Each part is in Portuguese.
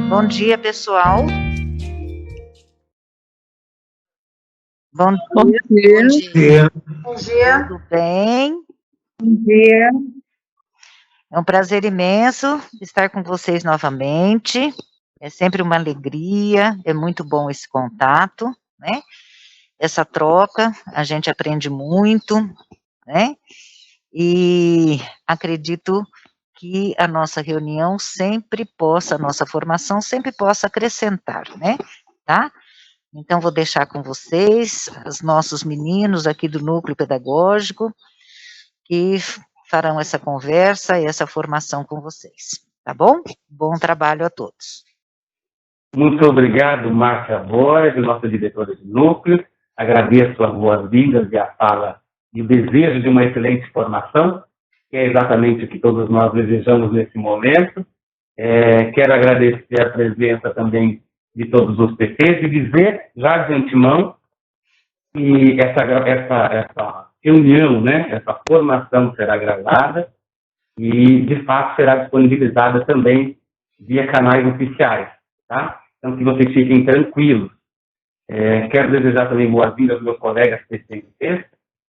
Bom dia, pessoal. Bom dia. Bom dia. Bom dia. Tudo bem? Bom dia. É um prazer imenso estar com vocês novamente. É sempre uma alegria, é muito bom esse contato, né? Essa troca, a gente aprende muito, né? E acredito que a nossa reunião sempre possa, a nossa formação sempre possa acrescentar, né? Tá? Então, vou deixar com vocês, os nossos meninos aqui do Núcleo Pedagógico, que farão essa conversa e essa formação com vocês, tá bom? Bom trabalho a todos. Muito obrigado, Márcia Borges, nossa diretora de núcleo. Agradeço as boas-vindas e a fala e o desejo de uma excelente formação, que é exatamente o que todos nós desejamos nesse momento. Quero agradecer a presença também de todos os PCs e dizer já de antemão que essa reunião, né, essa formação será gravada e, de fato, será disponibilizada também via canais oficiais, tá? Então, que vocês fiquem tranquilos. Quero desejar também boas-vindas aos meus colegas PCs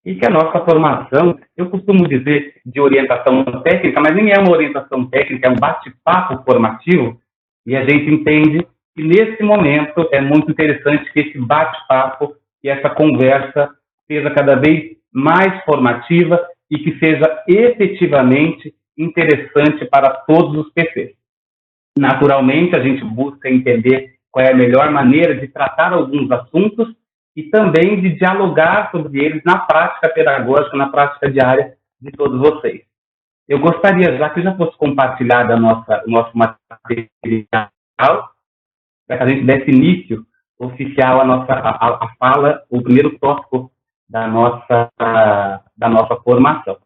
e que a nossa formação, eu costumo dizer de orientação técnica, mas nem é uma orientação técnica, é um bate-papo formativo, e a gente entende que, nesse momento, é muito interessante que esse bate-papo e essa conversa seja cada vez mais formativa e que seja efetivamente interessante para todos os PCs. Naturalmente, a gente busca entender qual é a melhor maneira de tratar alguns assuntos e também de dialogar sobre eles na prática pedagógica, na prática diária de todos vocês. Eu gostaria, já que já fosse compartilhado o nosso material, para que a gente desse início oficial a fala, o primeiro tópico da nossa formação.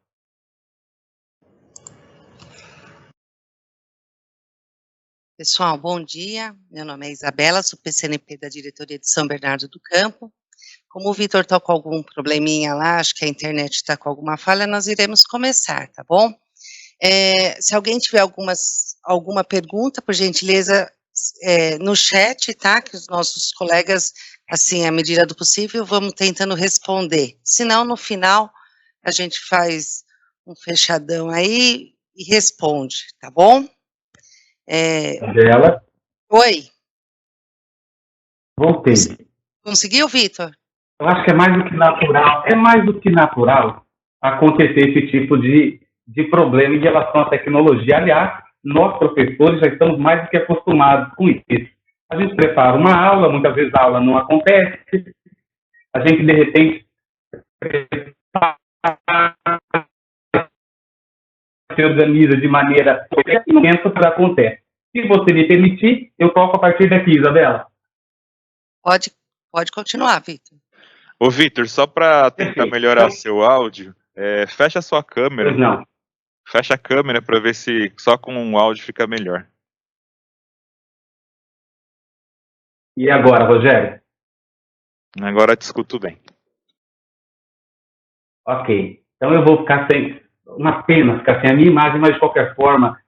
Pessoal, bom dia. Meu nome é Isabela, sou PCNP da diretoria de São Bernardo do Campo. Como o Vitor está com algum probleminha lá, acho que a internet está com alguma falha, nós iremos começar, tá bom? Se alguém tiver alguma pergunta, por gentileza, no chat, tá? Que os nossos colegas, assim, à medida do possível, vamos tentando responder. Se não, no final, a gente faz um fechadão aí e responde, tá bom? Dela. Oi. Voltei. Conseguiu, Vitor? Eu acho que é mais do que natural acontecer esse tipo de problema em relação à tecnologia. Aliás, nós, professores, já estamos mais do que acostumados com isso. A gente prepara uma aula, muitas vezes a aula não acontece, a gente, de repente, se organiza de maneira que momento que acontece. Se você me permitir, eu toco a partir daqui, Isabela. Pode continuar, Vitor. Ô, Vitor, só para tentar melhorar seu áudio, fecha a sua câmera. Pois não. Fecha a câmera para ver se só com o áudio fica melhor. E agora, Rogério? Agora te escuto bem. Ok. Então eu vou ficar sem... Uma pena ficar sem a minha imagem, mas de qualquer forma,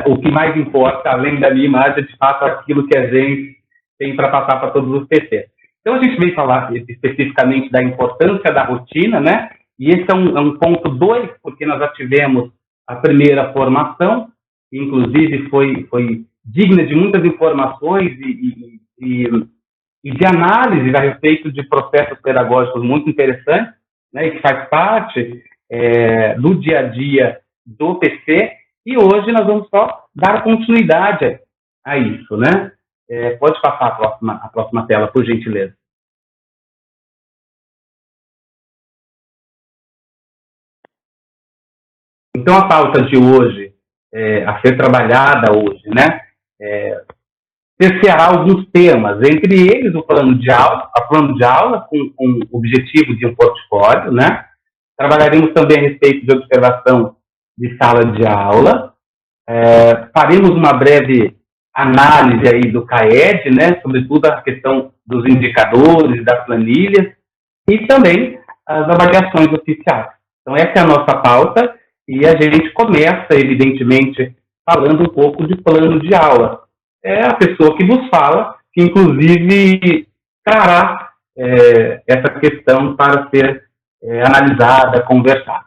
o que mais importa, além da minha imagem, é de fato aquilo que a gente tem para passar para todos os PCs. Então a gente veio falar especificamente da importância da rotina, né? E esse é um ponto 2, porque nós já tivemos a primeira formação, que inclusive foi digna de muitas informações e de análise a respeito de processos pedagógicos muito interessantes, né? E que faz parte do dia a dia do PC, e hoje nós vamos só dar continuidade a isso, né? Pode passar a próxima tela, por gentileza. Então, a pauta de hoje, a ser trabalhada hoje, né? Cerceará alguns temas, entre eles o plano de aula com o objetivo de um portfólio, né? Trabalharemos também a respeito de observação de sala de aula. Faremos uma breve análise aí do CAED, né? Sobretudo a questão dos indicadores, das planilhas, e também as avaliações oficiais. Então, essa é a nossa pauta, e a gente começa, evidentemente, falando um pouco de plano de aula. é a pessoa que vos fala, que inclusive trará essa questão para ser analisada, conversada.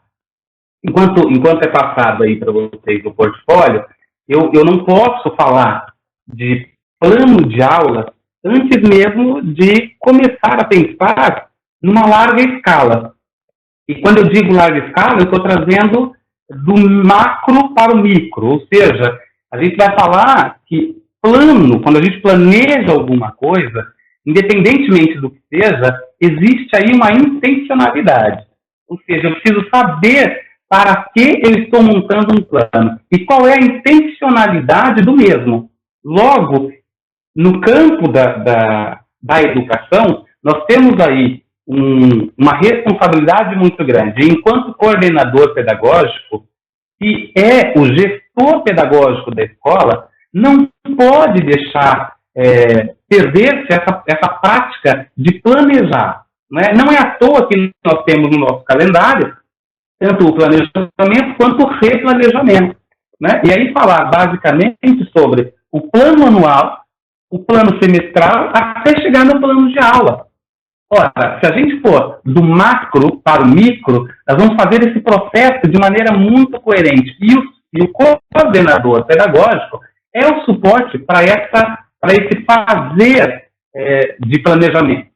Enquanto é passado aí para vocês o portfólio, eu não posso falar de plano de aula antes mesmo de começar a pensar numa larga escala. E quando eu digo larga escala, eu estou trazendo do macro para o micro, ou seja, a gente vai falar que plano, quando a gente planeja alguma coisa, independentemente do que seja, existe aí uma intencionalidade. Ou seja, eu preciso saber para que eu estou montando um plano e qual é a intencionalidade do mesmo. Logo, no campo da educação, nós temos aí uma responsabilidade muito grande. Enquanto coordenador pedagógico, que é o gestor pedagógico da escola, não pode deixar perder-se essa prática de planejar. Né? Não é à toa que nós temos no nosso calendário tanto o planejamento quanto o replanejamento. Né? E aí falar basicamente sobre o plano anual, o plano semestral, até chegar no plano de aula. Ora, se a gente for do macro para o micro, nós vamos fazer esse processo de maneira muito coerente. E o coordenador pedagógico é o suporte para esse fazer de planejamento.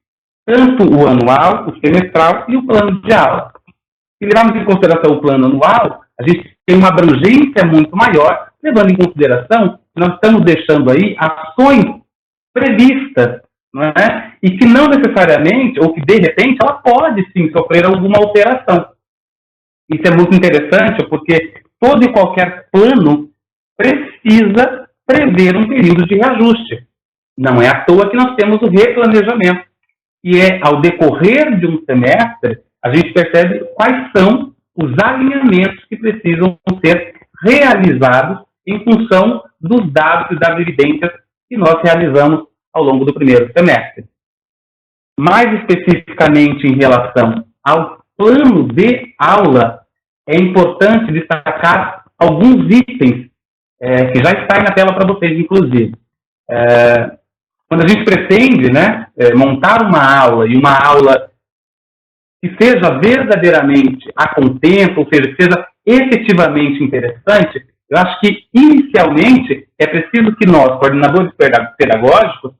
Tanto o anual, o semestral e o plano de aula. Se levarmos em consideração o plano anual, a gente tem uma abrangência muito maior, levando em consideração que nós estamos deixando aí ações previstas, não é? E que não necessariamente, ou que de repente, ela pode sim sofrer alguma alteração. Isso é muito interessante, porque todo e qualquer plano precisa prever um período de reajuste. Não é à toa que nós temos o replanejamento. E ao decorrer de um semestre, a gente percebe quais são os alinhamentos que precisam ser realizados em função dos dados e das evidências que nós realizamos ao longo do primeiro semestre. Mais especificamente em relação ao plano de aula, é importante destacar alguns itens que já está aí na tela para vocês, inclusive. Quando a gente pretende montar uma aula, e uma aula que seja verdadeiramente a contento, ou seja, que seja efetivamente interessante, eu acho que, inicialmente, é preciso que nós, coordenadores pedagógicos,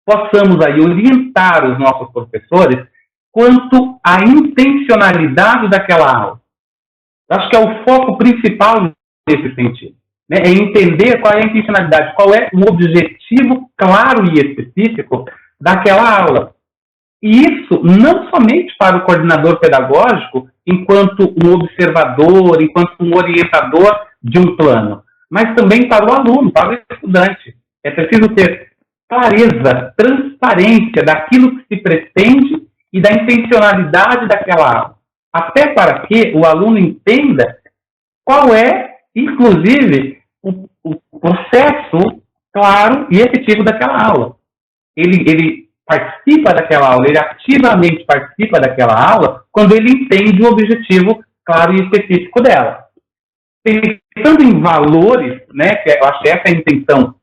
possamos aí orientar os nossos professores quanto à intencionalidade daquela aula. Eu acho que é o foco principal nesse sentido. Né? É entender qual é a intencionalidade, qual é o objetivo claro e específico daquela aula. E isso não somente para o coordenador pedagógico, enquanto um observador, enquanto um orientador de um plano, mas também para o aluno, para o estudante. É preciso ter clareza, transparência daquilo que se pretende e da intencionalidade daquela aula. Até para que o aluno entenda qual é, inclusive, o processo claro e efetivo daquela aula. Ele participa daquela aula, ele ativamente participa daquela aula quando ele entende o objetivo claro e específico dela. Pensando em valores, que eu acho que essa é a intenção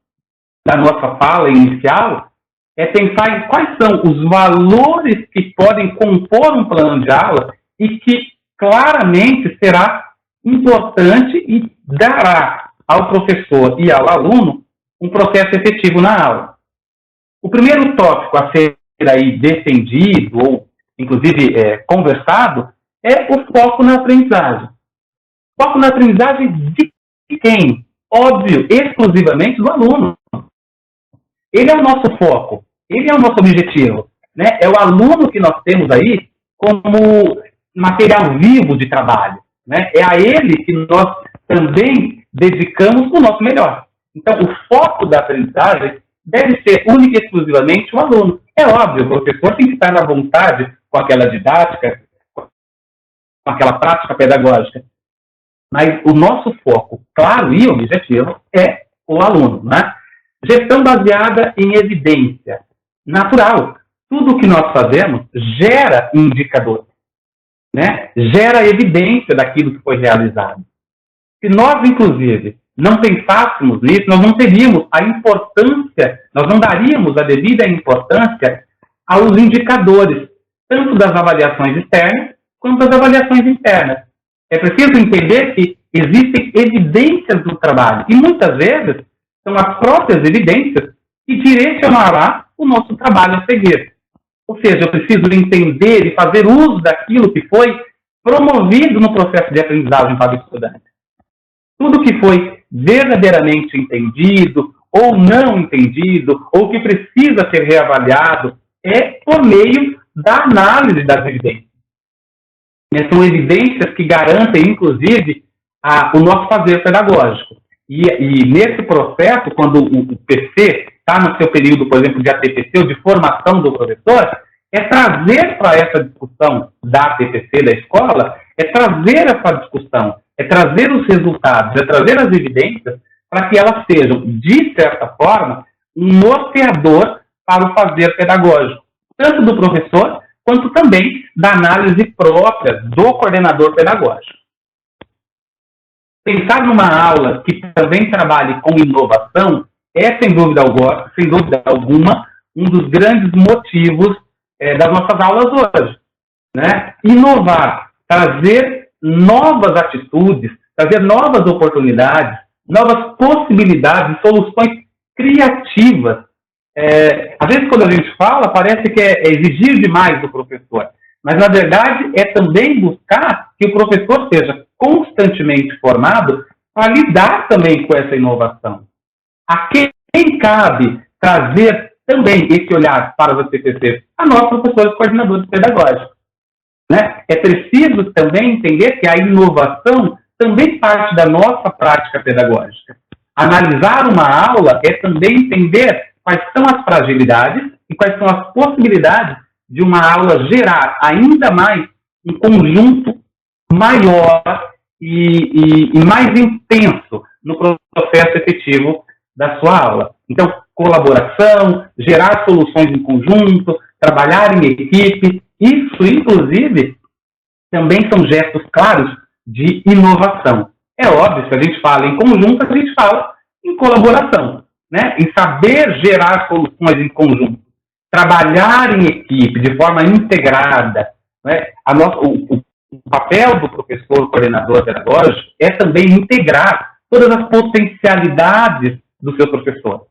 da nossa fala inicial, é pensar em quais são os valores que podem compor um plano de aula e que claramente será importante e dará ao professor e ao aluno um processo efetivo na aula. O primeiro tópico a ser aí defendido ou, inclusive, conversado é o foco na aprendizagem. Foco na aprendizagem de quem? Óbvio, exclusivamente do aluno. Ele é o nosso foco, ele é o nosso objetivo. Né? É o aluno que nós temos aí como material vivo de trabalho. Né? É a ele que nós também dedicamos o nosso melhor. Então, o foco da aprendizagem deve ser única e exclusivamente o aluno. É óbvio, o professor tem que estar à vontade com aquela didática, com aquela prática pedagógica. Mas o nosso foco, claro e objetivo, é o aluno. Né? Gestão baseada em evidência. Natural. Tudo o que nós fazemos gera indicador. Né? Gera evidência daquilo que foi realizado. Se nós, inclusive, não pensássemos nisso, nós não teríamos a importância, nós não daríamos a devida importância aos indicadores, tanto das avaliações externas quanto das avaliações internas. É preciso entender que existem evidências do trabalho, e muitas vezes são as próprias evidências que direcionará o nosso trabalho a seguir. Ou seja, eu preciso entender e fazer uso daquilo que foi promovido no processo de aprendizagem para o estudante. Tudo que foi verdadeiramente entendido ou não entendido, ou que precisa ser reavaliado, é por meio da análise das evidências. São evidências que garantem, inclusive, o nosso fazer pedagógico. E nesse processo, quando o PC está no seu período, por exemplo, de ATPC ou de formação do professor, é trazer para essa discussão da ATPC da escola, é trazer essa discussão, é trazer os resultados, é trazer as evidências para que elas sejam, de certa forma, um norteador para o fazer pedagógico, tanto do professor, quanto também da análise própria do coordenador pedagógico. Pensar numa aula que também trabalhe com inovação é, sem dúvida alguma, um dos grandes motivos das nossas aulas hoje. Né? Inovar, trazer novas atitudes, trazer novas oportunidades, novas possibilidades, soluções criativas. Às vezes, quando a gente fala, parece que é exigir demais do professor. Mas, na verdade, é também buscar que o professor seja constantemente formado para lidar também com essa inovação. A quem cabe trazer também esse olhar para os TPCs? A nós, professores coordenadores pedagógicos. Né? É preciso também entender que a inovação também parte da nossa prática pedagógica. Analisar uma aula é também entender quais são as fragilidades e quais são as possibilidades de uma aula gerar ainda mais um conjunto maior e mais intenso no processo efetivo da sua aula. Então, colaboração, gerar soluções em conjunto, trabalhar em equipe, isso, inclusive, também são gestos claros de inovação. É óbvio, se a gente fala em conjunto, a gente fala em colaboração, né? Em saber gerar soluções em conjunto, trabalhar em equipe de forma integrada. Né? O papel do professor coordenador pedagógico é também integrar todas as potencialidades do seu professor.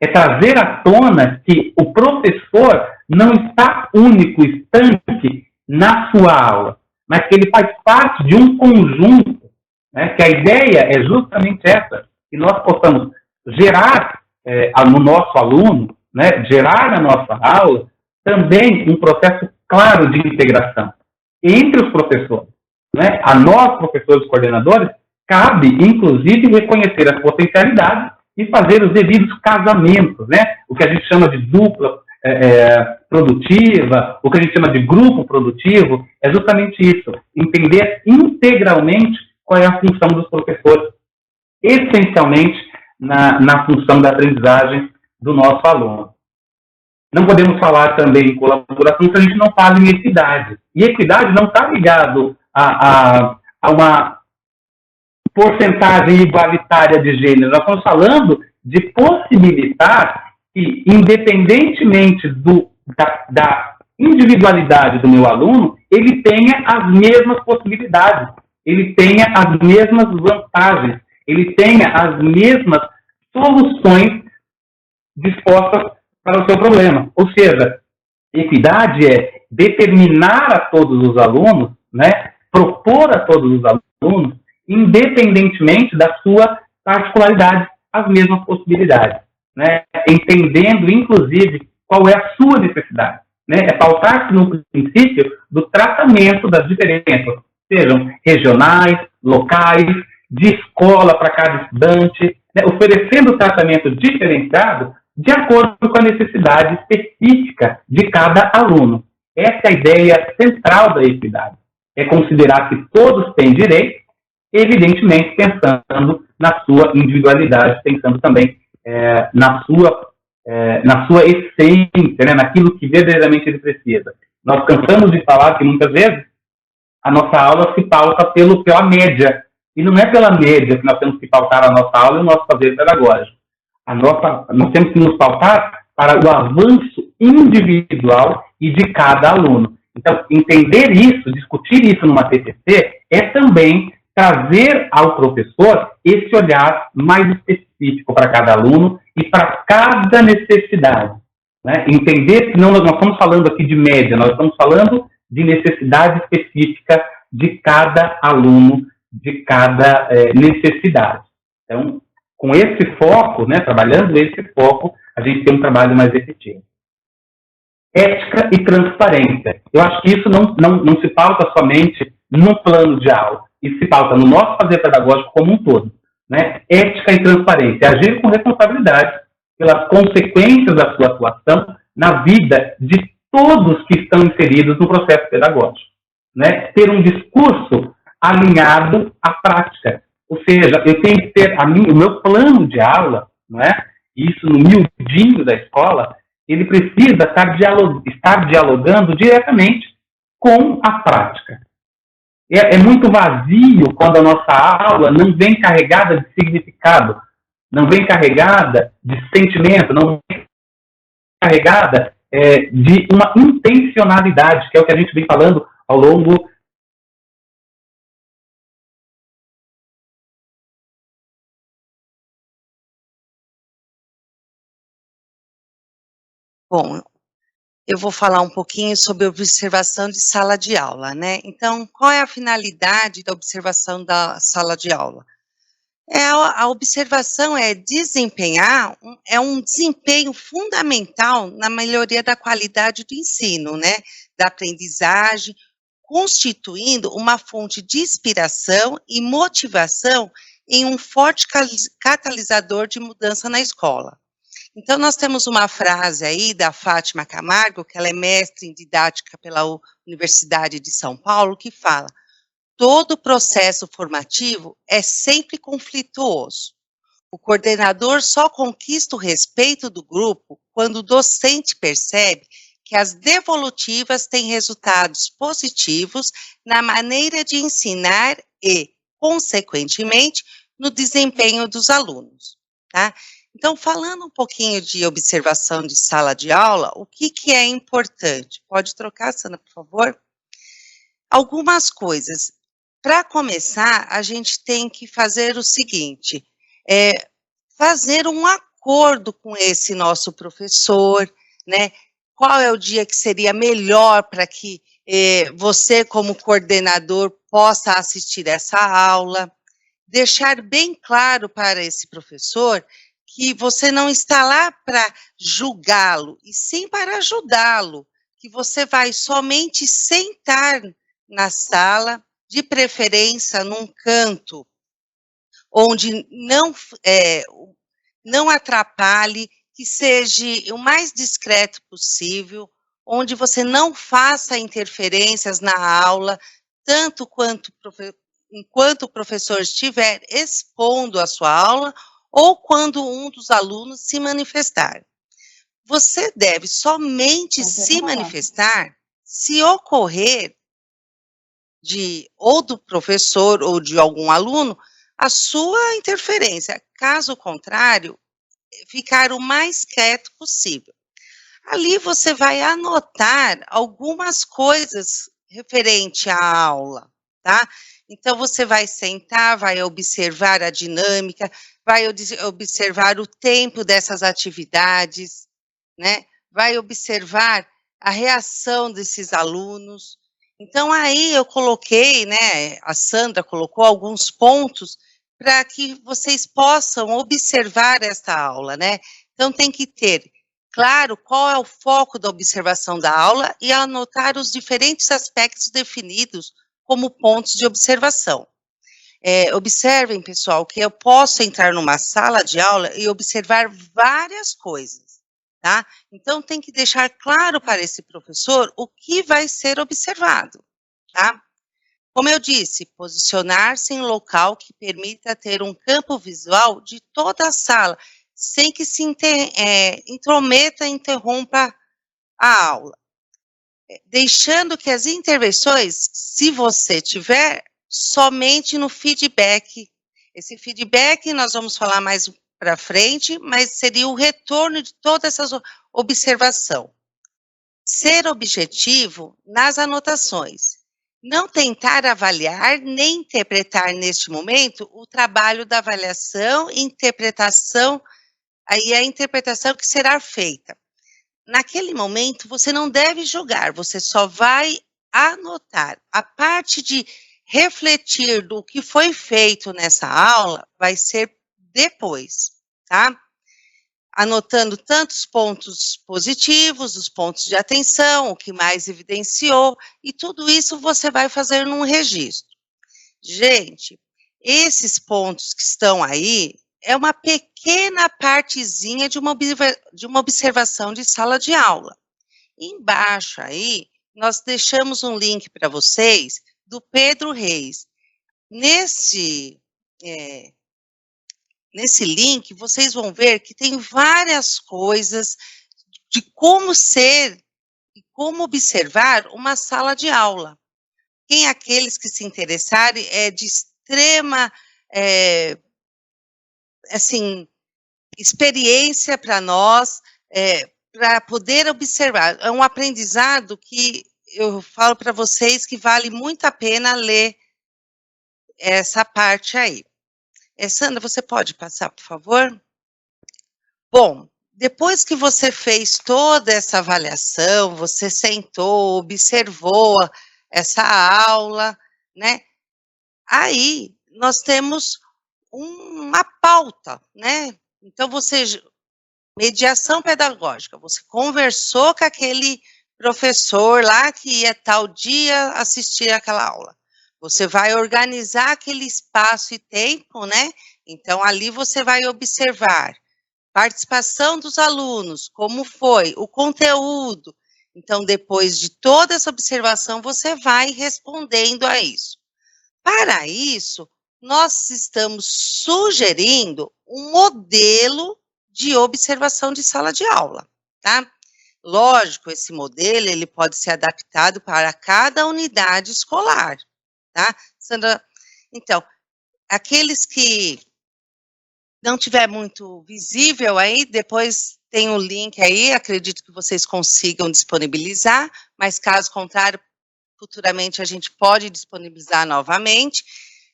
É trazer à tona que o professor não está único, estanque na sua aula, mas que ele faz parte de um conjunto, né? Que a ideia é justamente essa, que nós possamos gerar no nosso aluno, né? Gerar na nossa aula também um processo claro de integração entre os professores. Né? A nós, professores coordenadores, cabe, inclusive, reconhecer as potencialidades e fazer os devidos casamentos, né? O que a gente chama de dupla produtiva, o que a gente chama de grupo produtivo, é justamente isso, entender integralmente qual é a função dos professores, essencialmente na função da aprendizagem do nosso aluno. Não podemos falar também em colaboração se a gente não fala em equidade. E equidade não está ligado a uma porcentagem igualitária de gênero. Nós estamos falando de possibilitar que, independentemente da individualidade do meu aluno, ele tenha as mesmas possibilidades, ele tenha as mesmas vantagens, ele tenha as mesmas soluções dispostas para o seu problema. Ou seja, equidade é determinar a todos os alunos, né, propor a todos os alunos, independentemente da sua particularidade, as mesmas possibilidades, né, entendendo, inclusive, qual é a sua necessidade. Né, é pautar-se no princípio do tratamento das diferenças, sejam regionais, locais, de escola para cada estudante, né, oferecendo tratamento diferenciado de acordo com a necessidade específica de cada aluno. Essa é a ideia central da equidade. É considerar que todos têm direito, evidentemente pensando na sua individualidade, pensando também na sua essência, né, naquilo que verdadeiramente ele precisa. Nós cansamos de falar que muitas vezes a nossa aula se pauta pela média, E não é pela média que nós temos que pautar a nossa aula e o nosso fazer pedagógico. Nós temos que nos pautar para o avanço individual e de cada aluno. Então, entender isso, discutir isso numa TCC, é também trazer ao professor esse olhar mais específico para cada aluno e para cada necessidade. Né? Entender que nós estamos falando aqui de média, nós estamos falando de necessidade específica de cada aluno, de cada necessidade. Então, com esse foco, né, trabalhando esse foco, a gente tem um trabalho mais efetivo. Ética e transparência. Eu acho que isso não se pauta somente no plano de aula, isso se pauta no nosso fazer pedagógico como um todo. Né? Ética e transparência. Agir com responsabilidade pelas consequências da sua atuação na vida de todos que estão inseridos no processo pedagógico. Né? Ter um discurso alinhado à prática. Ou seja, eu tenho que ter o meu plano de aula, não é? Isso no miudinho da escola, ele precisa estar dialogando diretamente com a prática. É muito vazio quando a nossa aula não vem carregada de significado, não vem carregada de sentimento, não vem carregada de uma intencionalidade, que é o que a gente vem falando ao longo Bom, eu vou falar um pouquinho sobre observação de sala de aula, né? Então, qual é a finalidade da observação da sala de aula? A observação é desempenhar, é um desempenho fundamental na melhoria da qualidade do ensino, né? Da aprendizagem, constituindo uma fonte de inspiração e motivação em um forte catalisador de mudança na escola. Então, nós temos uma frase aí da Fátima Camargo, que ela é mestre em didática pela Universidade de São Paulo, que fala: todo processo formativo é sempre conflituoso. O coordenador só conquista o respeito do grupo quando o docente percebe que as devolutivas têm resultados positivos na maneira de ensinar e, consequentemente, no desempenho dos alunos, tá? Então, falando um pouquinho de observação de sala de aula, o que é importante? Pode trocar, Sandra, por favor? Algumas coisas. Para começar, a gente tem que fazer o seguinte, fazer um acordo com esse nosso professor, né? Qual é o dia que seria melhor para que você, como coordenador, possa assistir essa aula, deixar bem claro para esse professor que você não está lá para julgá-lo, e sim para ajudá-lo, que você vai somente sentar na sala, de preferência num canto, onde não atrapalhe, que seja o mais discreto possível, onde você não faça interferências na aula, tanto enquanto o professor estiver expondo a sua aula, ou quando um dos alunos se manifestar. Você deve somente se manifestar se ocorrer ou do professor ou de algum aluno a sua interferência. Caso contrário, ficar o mais quieto possível. Ali você vai anotar algumas coisas referente à aula, tá? Então, você vai sentar, vai observar a dinâmica, vai observar o tempo dessas atividades, né? Vai observar a reação desses alunos. Então, aí eu coloquei, né, a Sandra colocou alguns pontos para que vocês possam observar esta aula, né? Então, tem que ter claro qual é o foco da observação da aula e anotar os diferentes aspectos definidos como pontos de observação. Observem, pessoal, que eu posso entrar numa sala de aula e observar várias coisas, tá? Então, tem que deixar claro para esse professor o que vai ser observado, tá? Como eu disse, posicionar-se em local que permita ter um campo visual de toda a sala, sem que se intrometa e interrompa a aula. Deixando que as intervenções, se você tiver, somente no feedback. Esse feedback nós vamos falar mais para frente, mas seria o retorno de toda essa observação. Ser objetivo nas anotações. Não tentar avaliar nem interpretar neste momento o trabalho da avaliação e interpretação, aí a interpretação que será feita. Naquele momento, você não deve julgar, você só vai anotar. A parte de refletir do que foi feito nessa aula vai ser depois, tá? Anotando tantos pontos positivos, os pontos de atenção, o que mais evidenciou, e tudo isso você vai fazer num registro. Gente, esses pontos que estão aí é uma pequena partezinha de uma observação de sala de aula. Embaixo aí, nós deixamos um link para vocês do Pedro Reis. Nesse link, vocês vão ver que tem várias coisas de como ser e como observar uma sala de aula. Quem aqueles que se interessarem é de extrema, experiência para nós, para poder observar. É um aprendizado que eu falo para vocês que vale muito a pena ler essa parte aí. Sandra, você pode passar, por favor? Bom, depois que você fez toda essa avaliação, você sentou, observou essa aula, né? Aí, nós temos uma pauta, né? Então, mediação pedagógica, você conversou com aquele professor lá que ia tal dia assistir aquela aula. Você vai organizar aquele espaço e tempo, né? Então, ali você vai observar participação dos alunos, como foi, o conteúdo. Então, depois de toda essa observação, você vai respondendo a isso. Para isso, nós estamos sugerindo um modelo de observação de sala de aula, tá? Lógico, esse modelo, ele pode ser adaptado para cada unidade escolar, tá? Sandra, então, aqueles que não tiver muito visível aí, depois tem um link aí, acredito que vocês consigam disponibilizar, mas caso contrário, futuramente a gente pode disponibilizar novamente.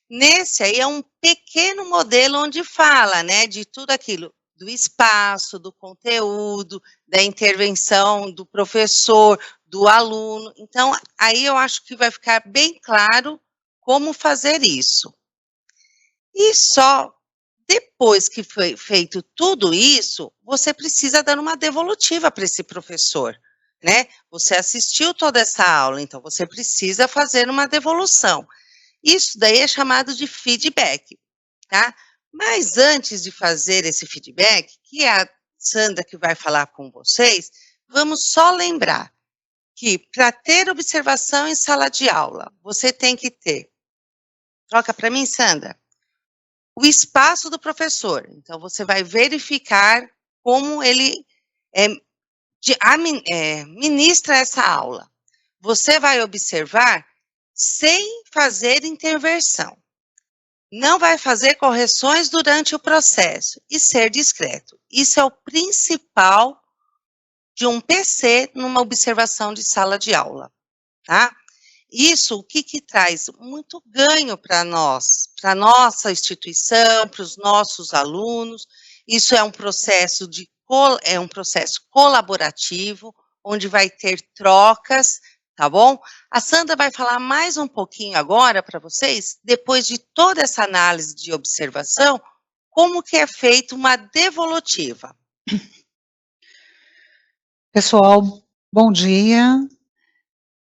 Nesse aí é um pequeno modelo onde fala, né, de tudo aquilo, do espaço, do conteúdo, da intervenção do professor, do aluno. Então, aí eu acho que vai ficar bem claro como fazer isso. E só depois que foi feito tudo isso, você precisa dar uma devolutiva para esse professor, né? Você assistiu toda essa aula, então você precisa fazer uma devolução. Isso daí é chamado de feedback, tá? Mas antes de fazer esse feedback, que é a Sandra que vai falar com vocês, vamos só lembrar que para ter observação em sala de aula, você tem que ter, troca para mim, Sandra, o espaço do professor. Então, você vai verificar como ele ministra essa aula. Você vai observar sem fazer intervenção. Não vai fazer correções durante o processo e ser discreto. Isso é o principal de um PC numa observação de sala de aula, tá? Isso, o que traz? Muito ganho para nós, para a nossa instituição, para os nossos alunos. Isso é um processo colaborativo, onde vai ter trocas, tá bom? A Sandra vai falar mais um pouquinho agora para vocês, depois de toda essa análise de observação, como que é feita uma devolutiva. Pessoal, bom dia.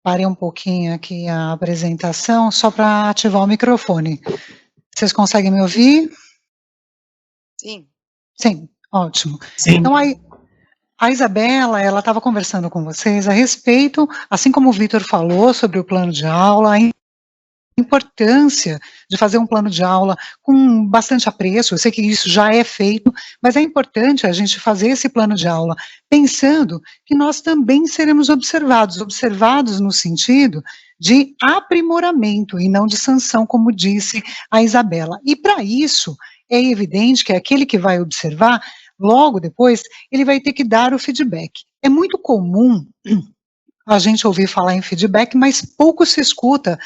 Parei um pouquinho aqui a apresentação, só para ativar o microfone. Vocês conseguem me ouvir? Sim. Sim, ótimo. Sim. Então, a Isabela, ela estava conversando com vocês a respeito, assim como o Vitor falou sobre o plano de aula, a importância de fazer um plano de aula com bastante apreço. Eu sei que isso já é feito, mas é importante a gente fazer esse plano de aula pensando que nós também seremos observados no sentido de aprimoramento e não de sanção, como disse a Isabela. E para isso, é evidente que aquele que vai observar, logo depois, ele vai ter que dar o feedback. É muito comum a gente ouvir falar em feedback, mas pouco se escuta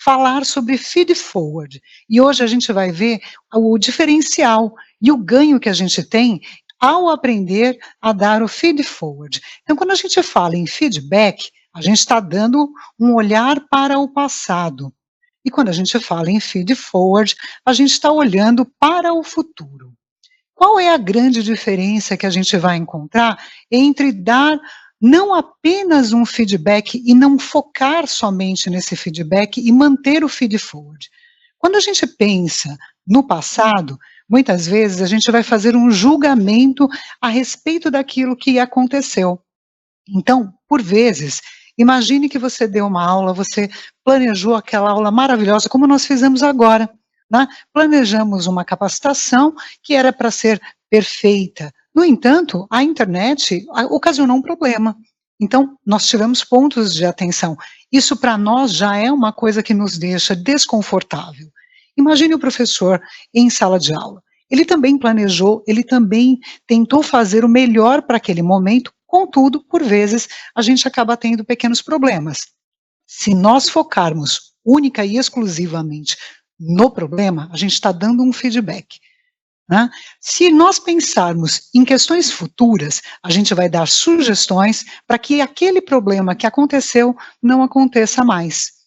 falar sobre feed forward. E hoje a gente vai ver o diferencial e o ganho que a gente tem ao aprender a dar o feed forward. Então, quando a gente fala em feedback, a gente está dando um olhar para o passado. E quando a gente fala em feed forward, a gente está olhando para o futuro. Qual é a grande diferença que a gente vai encontrar entre dar não apenas um feedback e não focar somente nesse feedback e manter o feed forward? Quando a gente pensa no passado, muitas vezes a gente vai fazer um julgamento a respeito daquilo que aconteceu. Então, por vezes, imagine que você deu uma aula, você planejou aquela aula maravilhosa, como nós fizemos agora, né? Planejamos uma capacitação que era para ser perfeita. No entanto, a internet ocasionou um problema. Então, nós tivemos pontos de atenção. Isso para nós já é uma coisa que nos deixa desconfortável. Imagine o professor em sala de aula. Ele também planejou, ele também tentou fazer o melhor para aquele momento, contudo, por vezes, a gente acaba tendo pequenos problemas. Se nós focarmos única e exclusivamente no problema, a gente está dando um feedback. Né? Se nós pensarmos em questões futuras, a gente vai dar sugestões para que aquele problema que aconteceu não aconteça mais.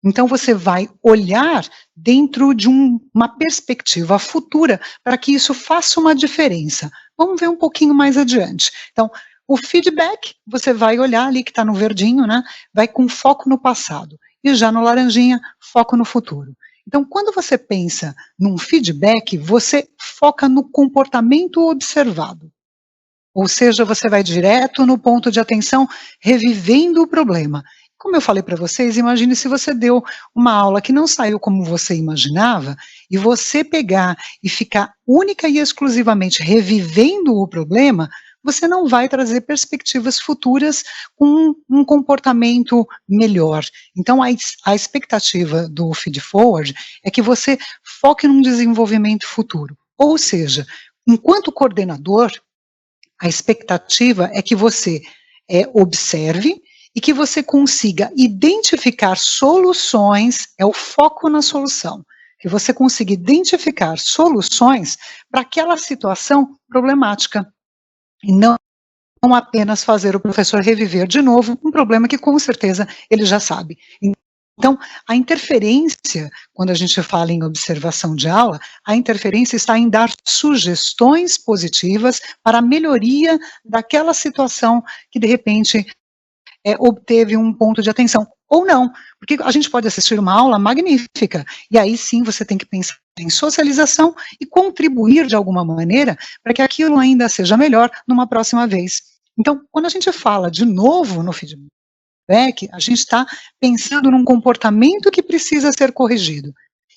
Então, você vai olhar dentro de uma perspectiva futura para que isso faça uma diferença. Vamos ver um pouquinho mais adiante. Então, o feedback, você vai olhar ali que está no verdinho, né? Vai com foco no passado. E já no laranjinha, foco no futuro. Então, quando você pensa num feedback, você foca no comportamento observado. Ou seja, você vai direto no ponto de atenção, revivendo o problema. Como eu falei para vocês, imagine se você deu uma aula que não saiu como você imaginava, e você pegar e ficar única e exclusivamente revivendo o problema, você não vai trazer perspectivas futuras com um comportamento melhor. Então, a expectativa do feed forward é que você foque num desenvolvimento futuro. Ou seja, enquanto coordenador, a expectativa é que você observe e que você consiga identificar soluções, é o foco na solução, que você consiga identificar soluções para aquela situação problemática, e não apenas fazer o professor reviver de novo um problema que com certeza ele já sabe. Então, a interferência, quando a gente fala em observação de aula, a interferência está em dar sugestões positivas para a melhoria daquela situação que, de repente, obteve um ponto de atenção, ou não, porque a gente pode assistir uma aula magnífica, e aí sim você tem que pensar em socialização e contribuir de alguma maneira para que aquilo ainda seja melhor numa próxima vez. Então, quando a gente fala de novo no feedback, a gente está pensando num comportamento que precisa ser corrigido,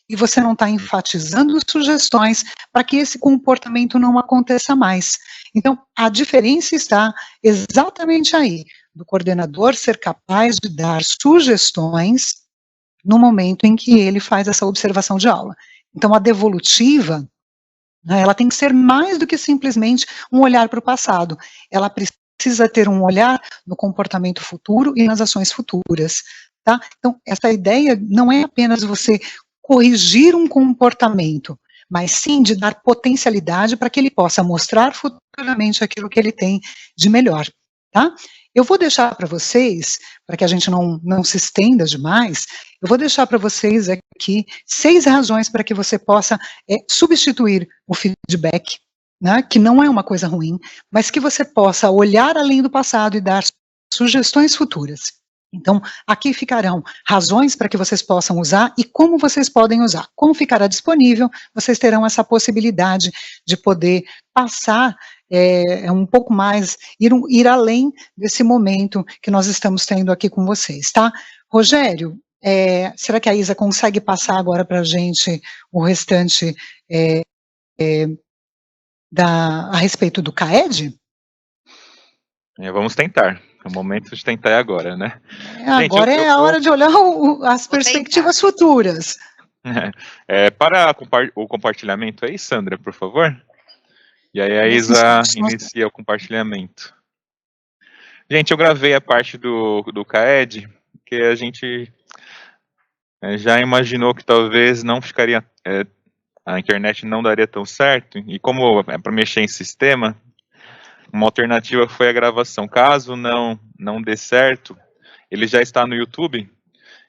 e você não está enfatizando sugestões para que esse comportamento não aconteça mais. Então, a diferença está exatamente aí, do coordenador ser capaz de dar sugestões no momento em que ele faz essa observação de aula. Então, a devolutiva, né, ela tem que ser mais do que simplesmente um olhar para o passado. Ela precisa ter um olhar no comportamento futuro e nas ações futuras. Tá? Então, essa ideia não é apenas você corrigir um comportamento, mas sim de dar potencialidade para que ele possa mostrar futuramente aquilo que ele tem de melhor. Tá? Eu vou deixar para vocês, para que a gente não se estenda demais, eu vou deixar para vocês aqui 6 razões para que você possa substituir o feedback, né, que não é uma coisa ruim, mas que você possa olhar além do passado e dar sugestões futuras. Então, aqui ficarão razões para que vocês possam usar e como vocês podem usar. Como ficará disponível, vocês terão essa possibilidade de poder passar um pouco mais, ir além desse momento que nós estamos tendo aqui com vocês, tá? Rogério, será que a Isa consegue passar agora para a gente o restante a respeito do CAED? Vamos tentar. O momento de tentar é agora, né? Gente, Agora é a hora de olhar as perspectivas futuras. Para o compartilhamento aí, Sandra, por favor. E aí a Isa inicia o compartilhamento. Gente, eu gravei a parte do CAED, que a gente já imaginou que talvez não ficaria, a internet não daria tão certo, e como é para mexer em sistema, uma alternativa foi a gravação. Caso não dê certo, ele já está no YouTube,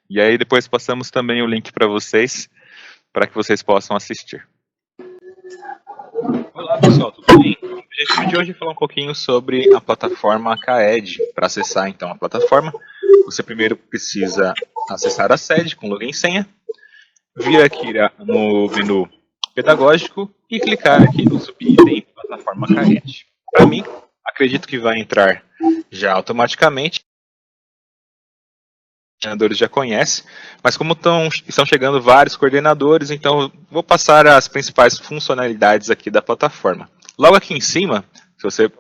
e aí depois passamos também o link para vocês, para que vocês possam assistir. Olá pessoal, tudo bem? O objetivo de hoje é falar um pouquinho sobre a plataforma CAED. Para acessar então a plataforma, você primeiro precisa acessar a sede com login e senha, vir aqui no menu pedagógico e clicar aqui no subitem plataforma CAED. Para mim, acredito que vai entrar já automaticamente. Os coordenadores já conhecem, mas como estão chegando vários coordenadores, então vou passar as principais funcionalidades aqui da plataforma. Logo aqui em cima, se você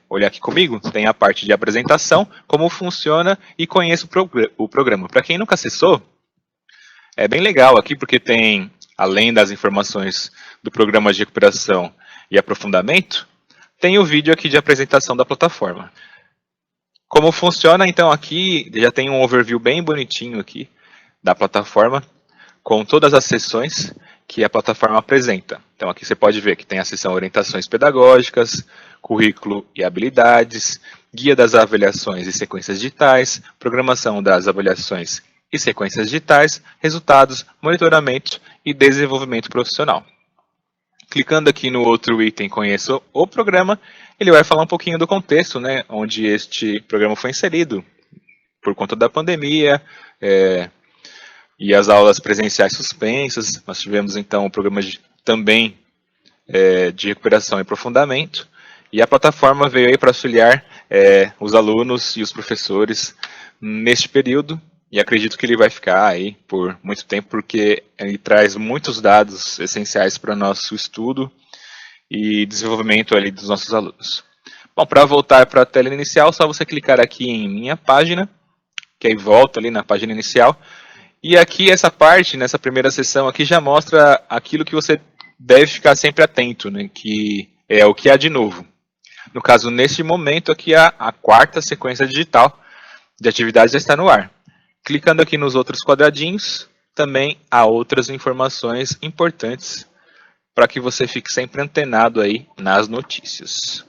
olhar aqui comigo, tem a parte de apresentação, como funciona e conheça o programa. Para quem nunca acessou, é bem legal aqui porque tem, além das informações do programa de recuperação e aprofundamento, tem o vídeo aqui de apresentação da plataforma. Como funciona, então, aqui já tem um overview bem bonitinho aqui da plataforma, com todas as sessões que a plataforma apresenta. Então, aqui você pode ver que tem a seção Orientações Pedagógicas, Currículo e Habilidades, Guia das Avaliações e Sequências Digitais, Programação das Avaliações e Sequências Digitais, Resultados, Monitoramento e Desenvolvimento Profissional. Clicando aqui no outro item Conheça o Programa, ele vai falar um pouquinho do contexto, né, onde este programa foi inserido por conta da pandemia e as aulas presenciais suspensas. Nós tivemos então o programa também de recuperação e aprofundamento, e a plataforma veio aí para auxiliar os alunos e os professores neste período, e acredito que ele vai ficar aí por muito tempo, porque ele traz muitos dados essenciais para o nosso estudo e desenvolvimento ali dos nossos alunos. Bom, para voltar para a tela inicial, só você clicar aqui em Minha Página, que aí volta ali na página inicial, e aqui essa parte, nessa primeira seção aqui, já mostra aquilo que você deve ficar sempre atento, né, que é o que há de novo. No caso, neste momento aqui, a quarta sequência digital de atividades já está no ar. Clicando aqui nos outros quadradinhos, também há outras informações importantes para que você fique sempre antenado aí nas notícias.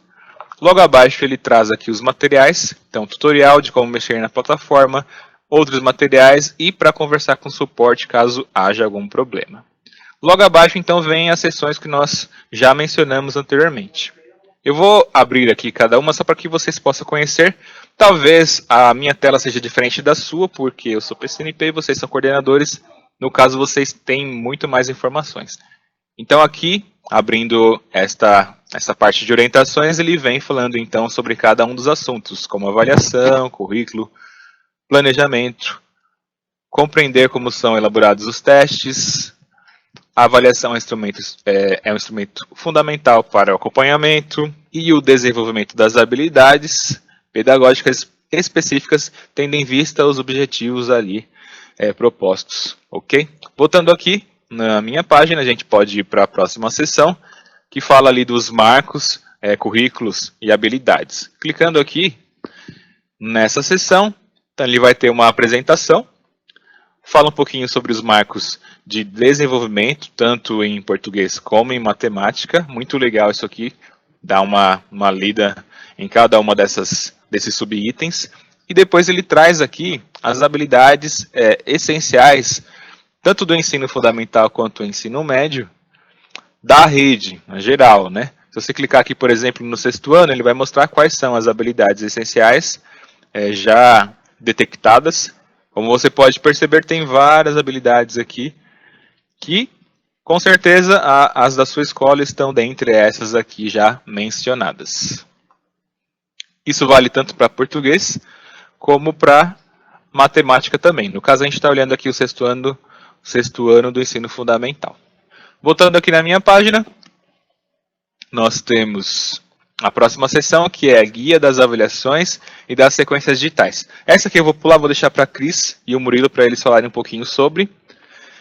Logo abaixo ele traz aqui os materiais, então tutorial de como mexer na plataforma, outros materiais e para conversar com o suporte caso haja algum problema. Logo abaixo então vem as seções que nós já mencionamos anteriormente. Eu vou abrir aqui cada uma só para que vocês possam conhecer. Talvez a minha tela seja diferente da sua, porque eu sou PCNP e vocês são coordenadores. No caso, vocês têm muito mais informações. Então aqui, abrindo essa parte de orientações, ele vem falando então sobre cada um dos assuntos, como avaliação, currículo, planejamento, compreender como são elaborados os testes. A avaliação é um instrumento fundamental para o acompanhamento e o desenvolvimento das habilidades pedagógicas específicas, tendo em vista os objetivos ali propostos, ok? Voltando aqui na minha página, a gente pode ir para a próxima seção, que fala ali dos marcos, currículos e habilidades. Clicando aqui nessa seção, então ele vai ter uma apresentação, fala um pouquinho sobre os marcos de desenvolvimento, tanto em português como em matemática. Muito legal isso aqui, dá uma lida em cada uma desses subitens. E depois ele traz aqui as habilidades essenciais, tanto do ensino fundamental quanto do ensino médio, da rede, em geral, né? Se você clicar aqui, por exemplo, no 6º ano, ele vai mostrar quais são as habilidades essenciais já detectadas. Como você pode perceber, tem várias habilidades aqui que, com certeza, as da sua escola estão dentre essas aqui já mencionadas. Isso vale tanto para português como para matemática também. No caso, a gente está olhando aqui o 6º ano do ensino fundamental. Voltando aqui na minha página, nós temos a próxima sessão, que é a guia das avaliações e das sequências digitais. Essa aqui eu vou pular, vou deixar para a Cris e o Murilo para eles falarem um pouquinho sobre.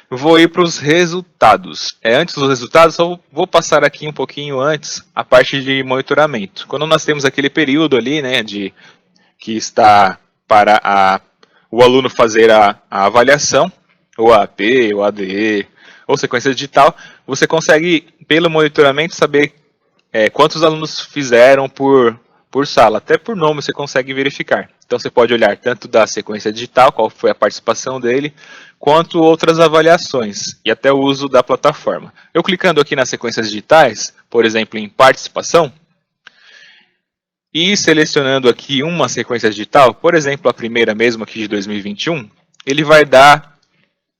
Vou ir para os resultados. Antes dos resultados, só vou passar aqui um pouquinho antes a parte de monitoramento. Quando nós temos aquele período ali, né, que está para o aluno fazer a avaliação, ou a AP, ou a ADE, ou sequência digital, você consegue, pelo monitoramento, saber quantos alunos fizeram por sala. Até por nome você consegue verificar. Então você pode olhar tanto da sequência digital, qual foi a participação dele, quanto outras avaliações, e até o uso da plataforma. Eu clicando aqui nas sequências digitais, por exemplo, em participação, e selecionando aqui uma sequência digital, por exemplo, a primeira mesmo aqui de 2021, ele vai dar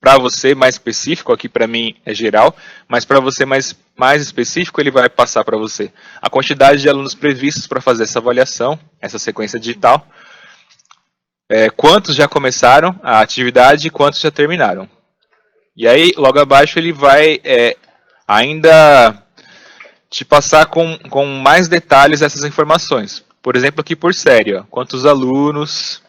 para você mais específico, aqui para mim é geral, mas para você mais específico, ele vai passar para você a quantidade de alunos previstos para fazer essa avaliação, essa sequência digital, quantos já começaram a atividade e quantos já terminaram. E aí, logo abaixo, ele vai ainda te passar com mais detalhes essas informações. Por exemplo, aqui por série, ó, quantos alunos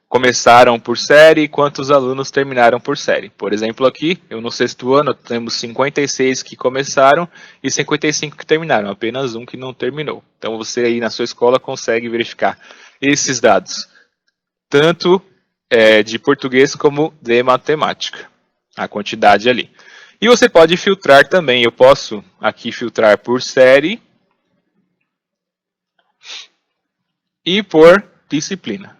começaram por série e quantos alunos terminaram por série. Por exemplo, aqui, eu no 6º ano, temos 56 que começaram e 55 que terminaram, apenas um que não terminou. Então, você aí na sua escola consegue verificar esses dados, tanto de português como de matemática, a quantidade ali. E você pode filtrar também, eu posso aqui filtrar por série e por disciplina.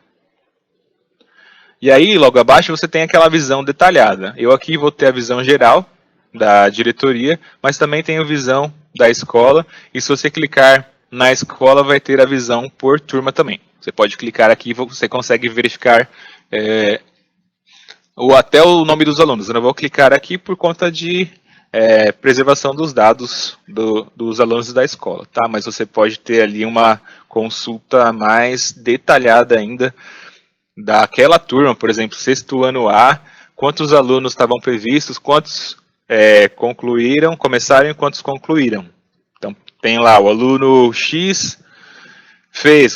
E aí, logo abaixo, você tem aquela visão detalhada. Eu aqui vou ter a visão geral da diretoria, mas também tenho a visão da escola, e se você clicar na escola, vai ter a visão por turma também. Você pode clicar aqui e você consegue verificar ou até o nome dos alunos. Eu não vou clicar aqui por conta de preservação dos dados dos alunos da escola, tá? Mas você pode ter ali uma consulta mais detalhada ainda daquela turma, por exemplo, 6º ano A, quantos alunos estavam previstos, quantos começaram e quantos concluíram. Então, tem lá o aluno X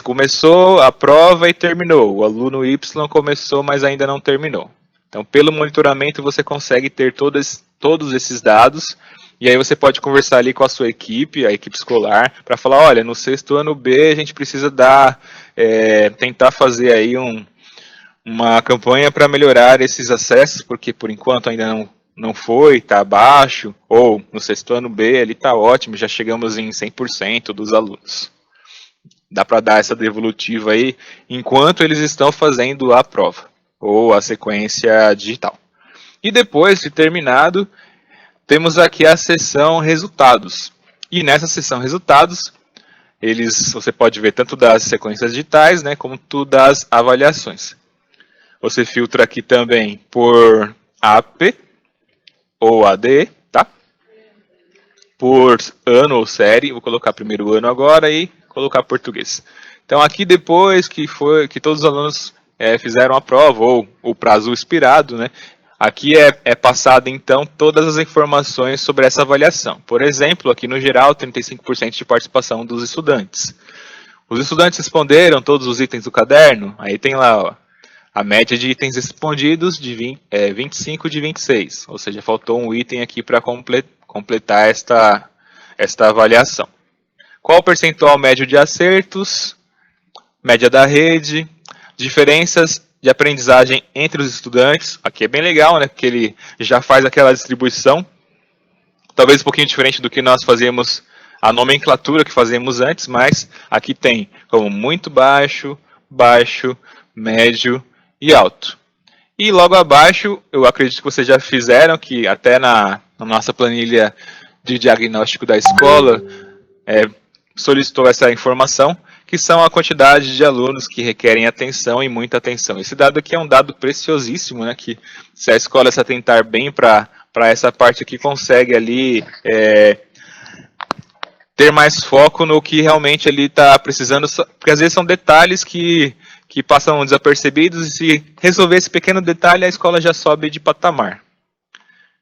começou a prova e terminou. O aluno Y começou, mas ainda não terminou. Então, pelo monitoramento, você consegue ter todos esses dados, e aí você pode conversar ali com a sua equipe, a equipe escolar, para falar, olha, no 6º ano B, a gente precisa tentar fazer aí uma campanha para melhorar esses acessos, porque por enquanto ainda não foi, está abaixo, ou no 6º ano B, ele está ótimo, já chegamos em 100% dos alunos. Dá para dar essa devolutiva aí, enquanto eles estão fazendo a prova, ou a sequência digital. E depois de terminado, temos aqui a seção resultados. E nessa seção resultados, você pode ver tanto das sequências digitais, né, como das avaliações. Você filtra aqui também por AP ou ADE, tá? Por ano ou série, vou colocar primeiro ano agora e colocar português. Então aqui depois que todos os alunos fizeram a prova ou o prazo expirado, né? Aqui é passado então todas as informações sobre essa avaliação. Por exemplo, aqui no geral 35% de participação dos estudantes. Os estudantes responderam todos os itens do caderno, aí tem lá, ó, a média de itens respondidos de 25 de 26, ou seja, faltou um item aqui para completar esta avaliação. Qual o percentual médio de acertos, média da rede, diferenças de aprendizagem entre os estudantes, aqui é bem legal, né, porque ele já faz aquela distribuição, talvez um pouquinho diferente do que nós fazíamos, a nomenclatura que fazíamos antes, mas aqui tem como muito baixo, baixo, médio e alto. E logo abaixo, eu acredito que vocês já fizeram, que até na nossa planilha de diagnóstico da escola, solicitou essa informação, que são a quantidade de alunos que requerem atenção e muita atenção. Esse dado aqui é um dado preciosíssimo, né, que se a escola se atentar bem para essa parte aqui, consegue ali ter mais foco no que realmente ele está precisando, porque às vezes são detalhes que passam desapercebidos, e se resolver esse pequeno detalhe, a escola já sobe de patamar.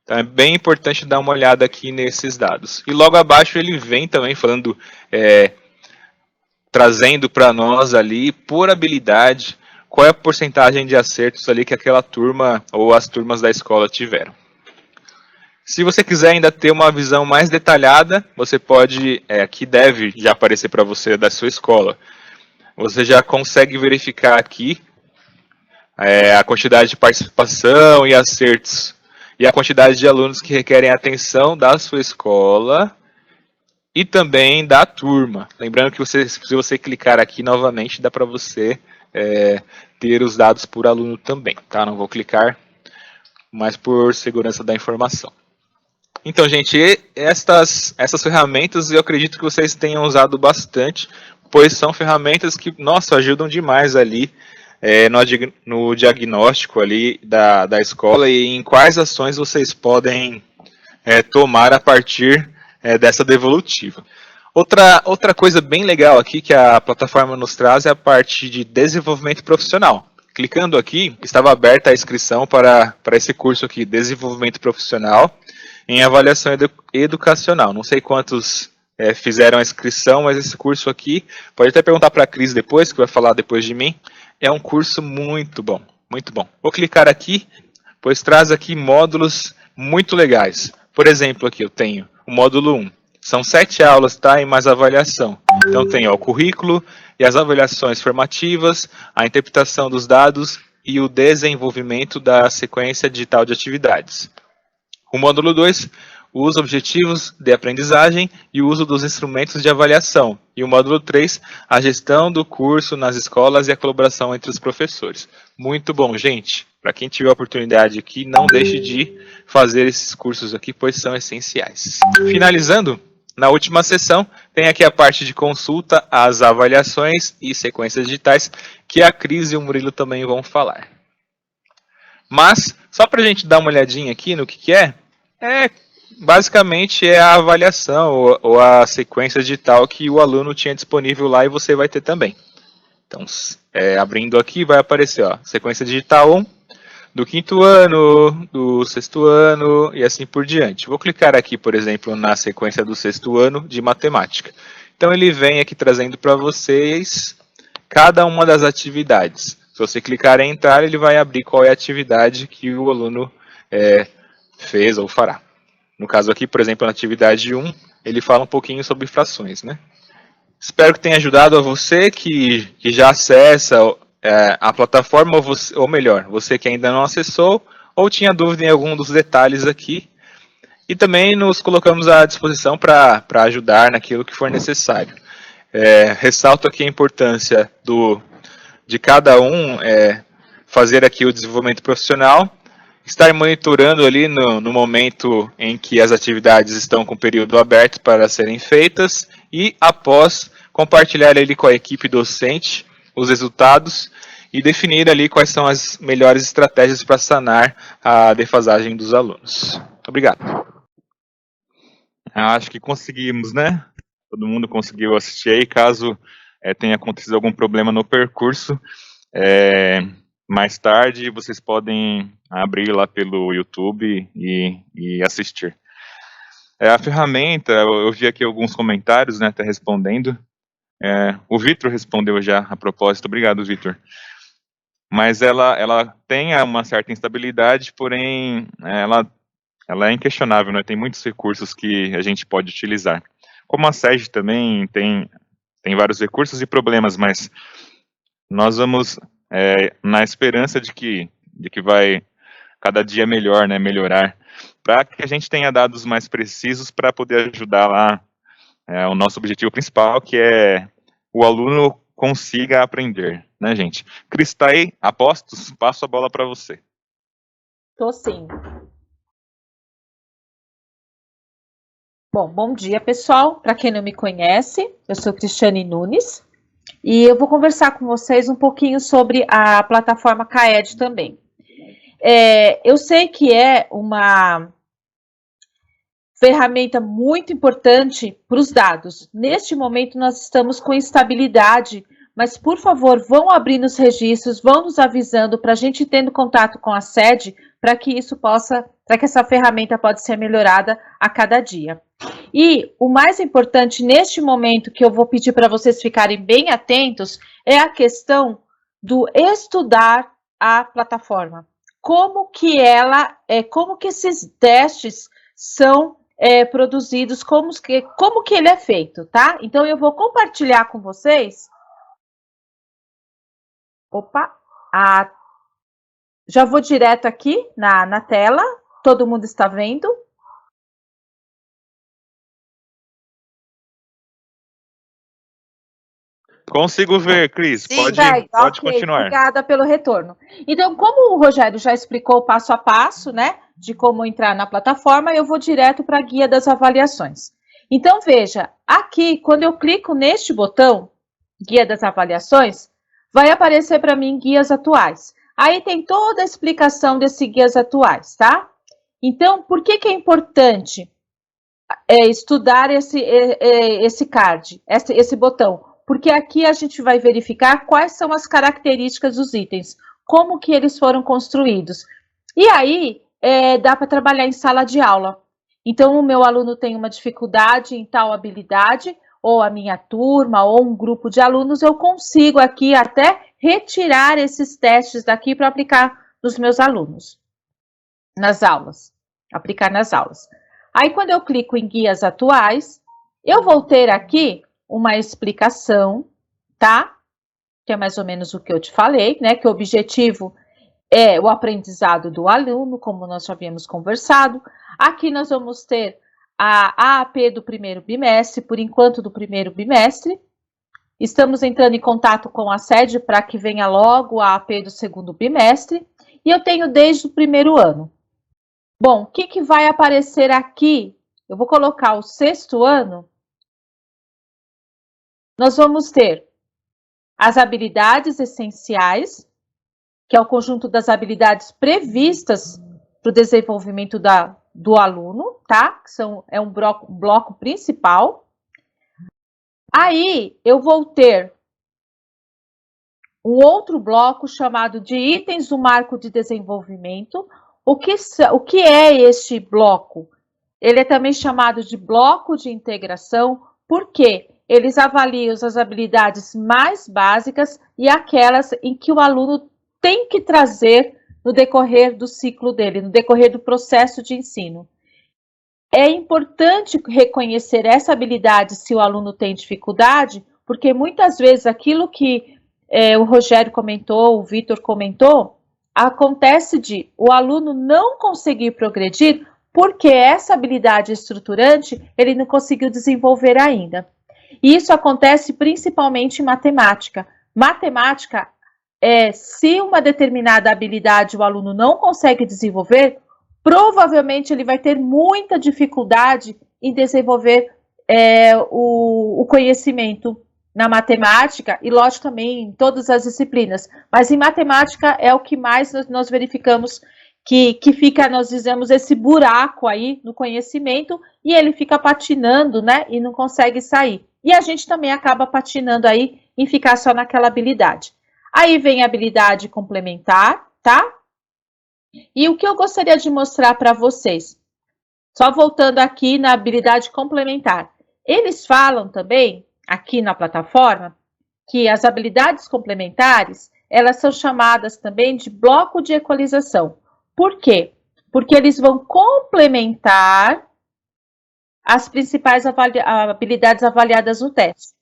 Então é bem importante dar uma olhada aqui nesses dados. E logo abaixo ele vem também falando, trazendo para nós ali, por habilidade, qual é a porcentagem de acertos ali que aquela turma ou as turmas da escola tiveram. Se você quiser ainda ter uma visão mais detalhada, você pode, aqui deve já aparecer para você da sua escola. Você já consegue verificar aqui a quantidade de participação e acertos e a quantidade de alunos que requerem atenção da sua escola e também da turma. Lembrando que se você clicar aqui novamente, dá para você ter os dados por aluno também, tá? Não vou clicar, mas por segurança da informação. Então, gente, essas ferramentas eu acredito que vocês tenham usado bastante, pois são ferramentas que, nossa, ajudam demais ali no diagnóstico ali da escola e em quais ações vocês podem tomar a partir dessa devolutiva. Outra coisa bem legal aqui que a plataforma nos traz é a parte de desenvolvimento profissional. Clicando aqui, estava aberta a inscrição para esse curso aqui, Desenvolvimento Profissional em Avaliação Educacional. Não sei quantos fizeram a inscrição, mas esse curso aqui, pode até perguntar para a Cris depois, que vai falar depois de mim, é um curso muito bom, muito bom. Vou clicar aqui, pois traz aqui módulos muito legais. Por exemplo, aqui eu tenho o módulo 1. São 7 aulas, tá? E mais avaliação. Então tem o currículo e as avaliações formativas, a interpretação dos dados e o desenvolvimento da sequência digital de atividades. O módulo 2, os objetivos de aprendizagem e o uso dos instrumentos de avaliação. E o módulo 3, a gestão do curso nas escolas e a colaboração entre os professores. Muito bom, gente. Para quem tiver a oportunidade aqui, não deixe de fazer esses cursos aqui, pois são essenciais. Finalizando, na última sessão, tem aqui a parte de consulta, as avaliações e sequências digitais, que a Cris e o Murilo também vão falar. Mas, só para a gente dar uma olhadinha aqui no que basicamente é a avaliação ou a sequência digital que o aluno tinha disponível lá e você vai ter também. Então, abrindo aqui, vai aparecer, ó, sequência digital 1, do 5º ano, do 6º ano e assim por diante. Vou clicar aqui, por exemplo, na sequência do 6º ano de matemática. Então, ele vem aqui trazendo para vocês cada uma das atividades. Se você clicar em entrar, ele vai abrir qual é a atividade que o aluno fez ou fará. No caso aqui, por exemplo, na atividade 1, ele fala um pouquinho sobre frações, né? Espero que tenha ajudado a você que já acessa a plataforma, ou melhor, você que ainda não acessou, ou tinha dúvida em algum dos detalhes aqui. E também nos colocamos à disposição para ajudar naquilo que for necessário. Ressalto aqui a importância de cada um fazer aqui o desenvolvimento profissional, estar monitorando ali no momento em que as atividades estão com o período aberto para serem feitas e, após, compartilhar ali com a equipe docente os resultados e definir ali quais são as melhores estratégias para sanar a defasagem dos alunos. Obrigado. Acho que conseguimos, né? Todo mundo conseguiu assistir aí. Caso tenha acontecido algum problema no percurso, mais tarde vocês podem abrir lá pelo YouTube e assistir. A ferramenta, eu vi aqui alguns comentários, né, até respondendo. O Vitor respondeu já a propósito, obrigado, Vitor. Mas ela tem uma certa instabilidade, porém ela é inquestionável, né? Tem muitos recursos que a gente pode utilizar. Como a SEG também tem vários recursos e problemas, mas nós vamos na esperança de que vai cada dia melhor, né, melhorar, para que a gente tenha dados mais precisos para poder ajudar lá o nosso objetivo principal, que é o aluno consiga aprender, né, gente? Cris, tá aí? Apostos? Passo a bola para você. Tô sim. Bom dia, pessoal. Para quem não me conhece, eu sou Cristiane Nunes e eu vou conversar com vocês um pouquinho sobre a plataforma CAED também. Eu sei que é uma ferramenta muito importante para os dados. Neste momento, nós estamos com instabilidade, mas, por favor, vão abrindo os registros, vão nos avisando para a gente tendo contato com a sede, para que essa ferramenta pode ser melhorada a cada dia. E o mais importante neste momento, que eu vou pedir para vocês ficarem bem atentos, é a questão do estudar a plataforma. Como que esses testes são produzidos, como que ele é feito, tá? Então, eu vou compartilhar com vocês. Opa! Já vou direto aqui na tela. Todo mundo está vendo? Consigo ver, Cris. Sim, Pode continuar. Obrigada pelo retorno. Então, como o Rogério já explicou passo a passo, né, de como entrar na plataforma, eu vou direto para a guia das avaliações. Então, veja, aqui, quando eu clico neste botão, guia das avaliações, vai aparecer para mim guias atuais. Aí tem toda a explicação desses guias atuais, tá? Então, por que é importante estudar esse card, esse botão? Porque aqui a gente vai verificar quais são as características dos itens, como que eles foram construídos. E aí, dá para trabalhar em sala de aula. Então, o meu aluno tem uma dificuldade em tal habilidade, ou a minha turma, ou um grupo de alunos, eu consigo aqui até retirar esses testes daqui para aplicar nos meus alunos, nas aulas, aplicar nas aulas. Aí, quando eu clico em guias atuais, eu vou ter aqui uma explicação, tá? Que é mais ou menos o que eu te falei, né? Que o objetivo é o aprendizado do aluno, como nós já havíamos conversado. Aqui nós vamos ter a AAP do primeiro bimestre, por enquanto do primeiro bimestre. Estamos entrando em contato com a sede para que venha logo a AAP do segundo bimestre. E eu tenho desde o primeiro ano. Bom, o que vai aparecer aqui? Eu vou colocar o sexto ano. Nós vamos ter as habilidades essenciais, que é o conjunto das habilidades previstas para o desenvolvimento do aluno, tá? É um bloco principal. Aí, eu vou ter um outro bloco chamado de itens do marco de desenvolvimento. O que é este bloco? Ele é também chamado de bloco de integração, porque eles avaliam as habilidades mais básicas e aquelas em que o aluno tem que trazer no decorrer do ciclo dele, no decorrer do processo de ensino. É importante reconhecer essa habilidade se o aluno tem dificuldade, porque muitas vezes aquilo que o Rogério comentou, o Vitor comentou, acontece de o aluno não conseguir progredir porque essa habilidade estruturante ele não conseguiu desenvolver ainda. E isso acontece principalmente em matemática. Matemática, se uma determinada habilidade o aluno não consegue desenvolver, provavelmente ele vai ter muita dificuldade em desenvolver o conhecimento na matemática e, lógico, também em todas as disciplinas. Mas em matemática é o que mais nós verificamos que fica, nós dizemos, esse buraco aí no conhecimento e ele fica patinando, né, e não consegue sair. E a gente também acaba patinando aí em ficar só naquela habilidade. Aí vem a habilidade complementar, tá? E o que eu gostaria de mostrar para vocês, só voltando aqui na habilidade complementar. Eles falam também, aqui na plataforma, que as habilidades complementares, elas são chamadas também de bloco de equalização. Por quê? Porque eles vão complementar as principais habilidades avaliadas no teste.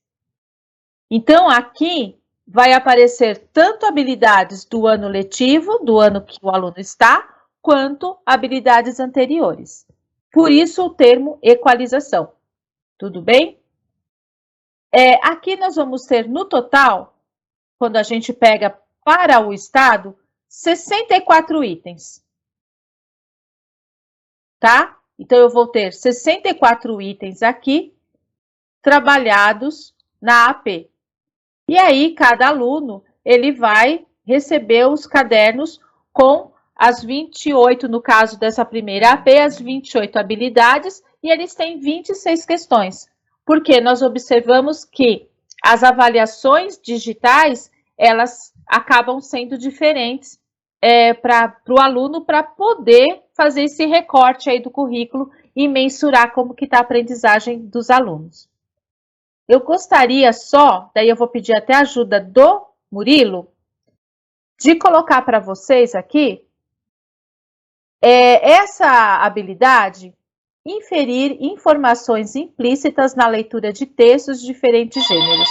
Então, aqui vai aparecer tanto habilidades do ano letivo, do ano que o aluno está, quanto habilidades anteriores. Por isso o termo equalização. Tudo bem? Aqui nós vamos ter no total, quando a gente pega para o estado, 64 itens. Tá? Então, eu vou ter 64 itens aqui, trabalhados na AP. E aí, cada aluno, ele vai receber os cadernos com as 28, no caso dessa primeira AP, as 28 habilidades, e eles têm 26 questões. Porque nós observamos que as avaliações digitais, elas acabam sendo diferentes para o aluno para poder fazer esse recorte aí do currículo e mensurar como que está a aprendizagem dos alunos. Eu gostaria só, daí eu vou pedir até a ajuda do Murilo, de colocar para vocês aqui essa habilidade, inferir informações implícitas na leitura de textos de diferentes gêneros.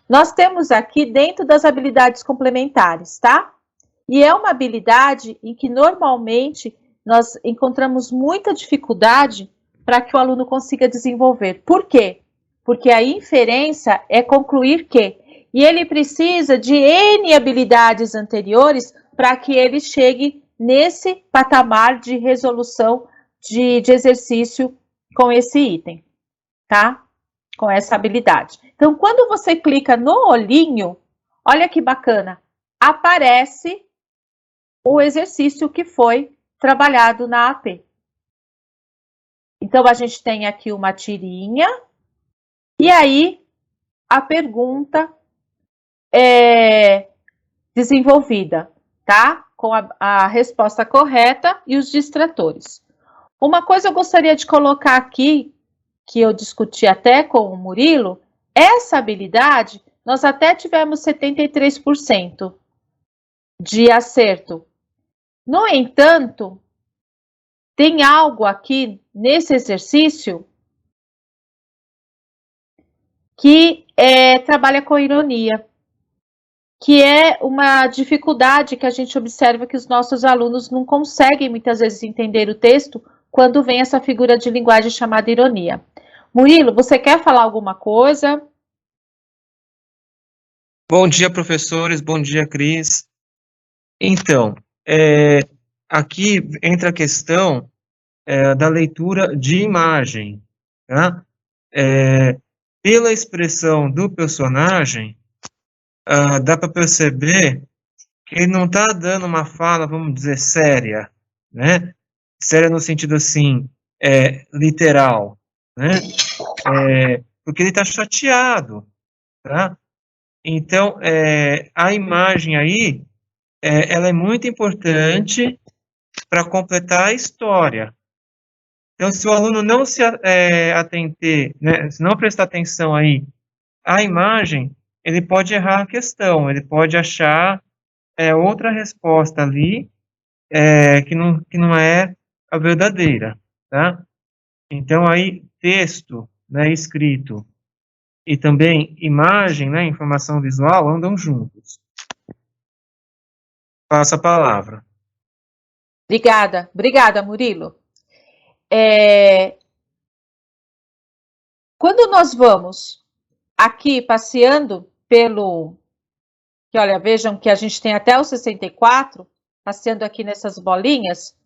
Nós temos aqui dentro das habilidades complementares, tá? E é uma habilidade em que normalmente nós encontramos muita dificuldade para que o aluno consiga desenvolver. Por quê? Porque a inferência é concluir que, e ele precisa de N habilidades anteriores para que ele chegue nesse patamar de resolução de exercício com esse item, tá? Com essa habilidade. Então, quando você clica no olhinho, olha que bacana, aparece o exercício que foi trabalhado na AP. Então, a gente tem aqui uma tirinha, e aí a pergunta é desenvolvida, tá? Com a resposta correta e os distratores. Uma coisa eu gostaria de colocar aqui, que eu discuti até com o Murilo, essa habilidade, nós até tivemos 73% de acerto. No entanto, tem algo aqui nesse exercício que trabalha com ironia, que é uma dificuldade que a gente observa que os nossos alunos não conseguem muitas vezes entender o texto quando vem essa figura de linguagem chamada ironia. Murilo, você quer falar alguma coisa? Bom dia, professores. Bom dia, Cris. Então, aqui entra a questão da leitura de imagem, tá? Pela expressão do personagem, dá para perceber que ele não está dando uma fala, vamos dizer, séria, né? Séria no sentido, assim, literal, né? Porque ele está chateado, tá? Então, a imagem aí, ela é muito importante para completar a história. Então, se o aluno não se atentar, né, se não prestar atenção aí à imagem, ele pode errar a questão, ele pode achar outra resposta ali que não é a verdadeira, tá? Então, aí, texto, né, escrito, e também imagem, né, informação visual, andam juntos. Passo a palavra. Obrigada, Murilo. Quando nós vamos aqui passeando que olha, vejam que a gente tem até o 64, passeando aqui nessas bolinhas,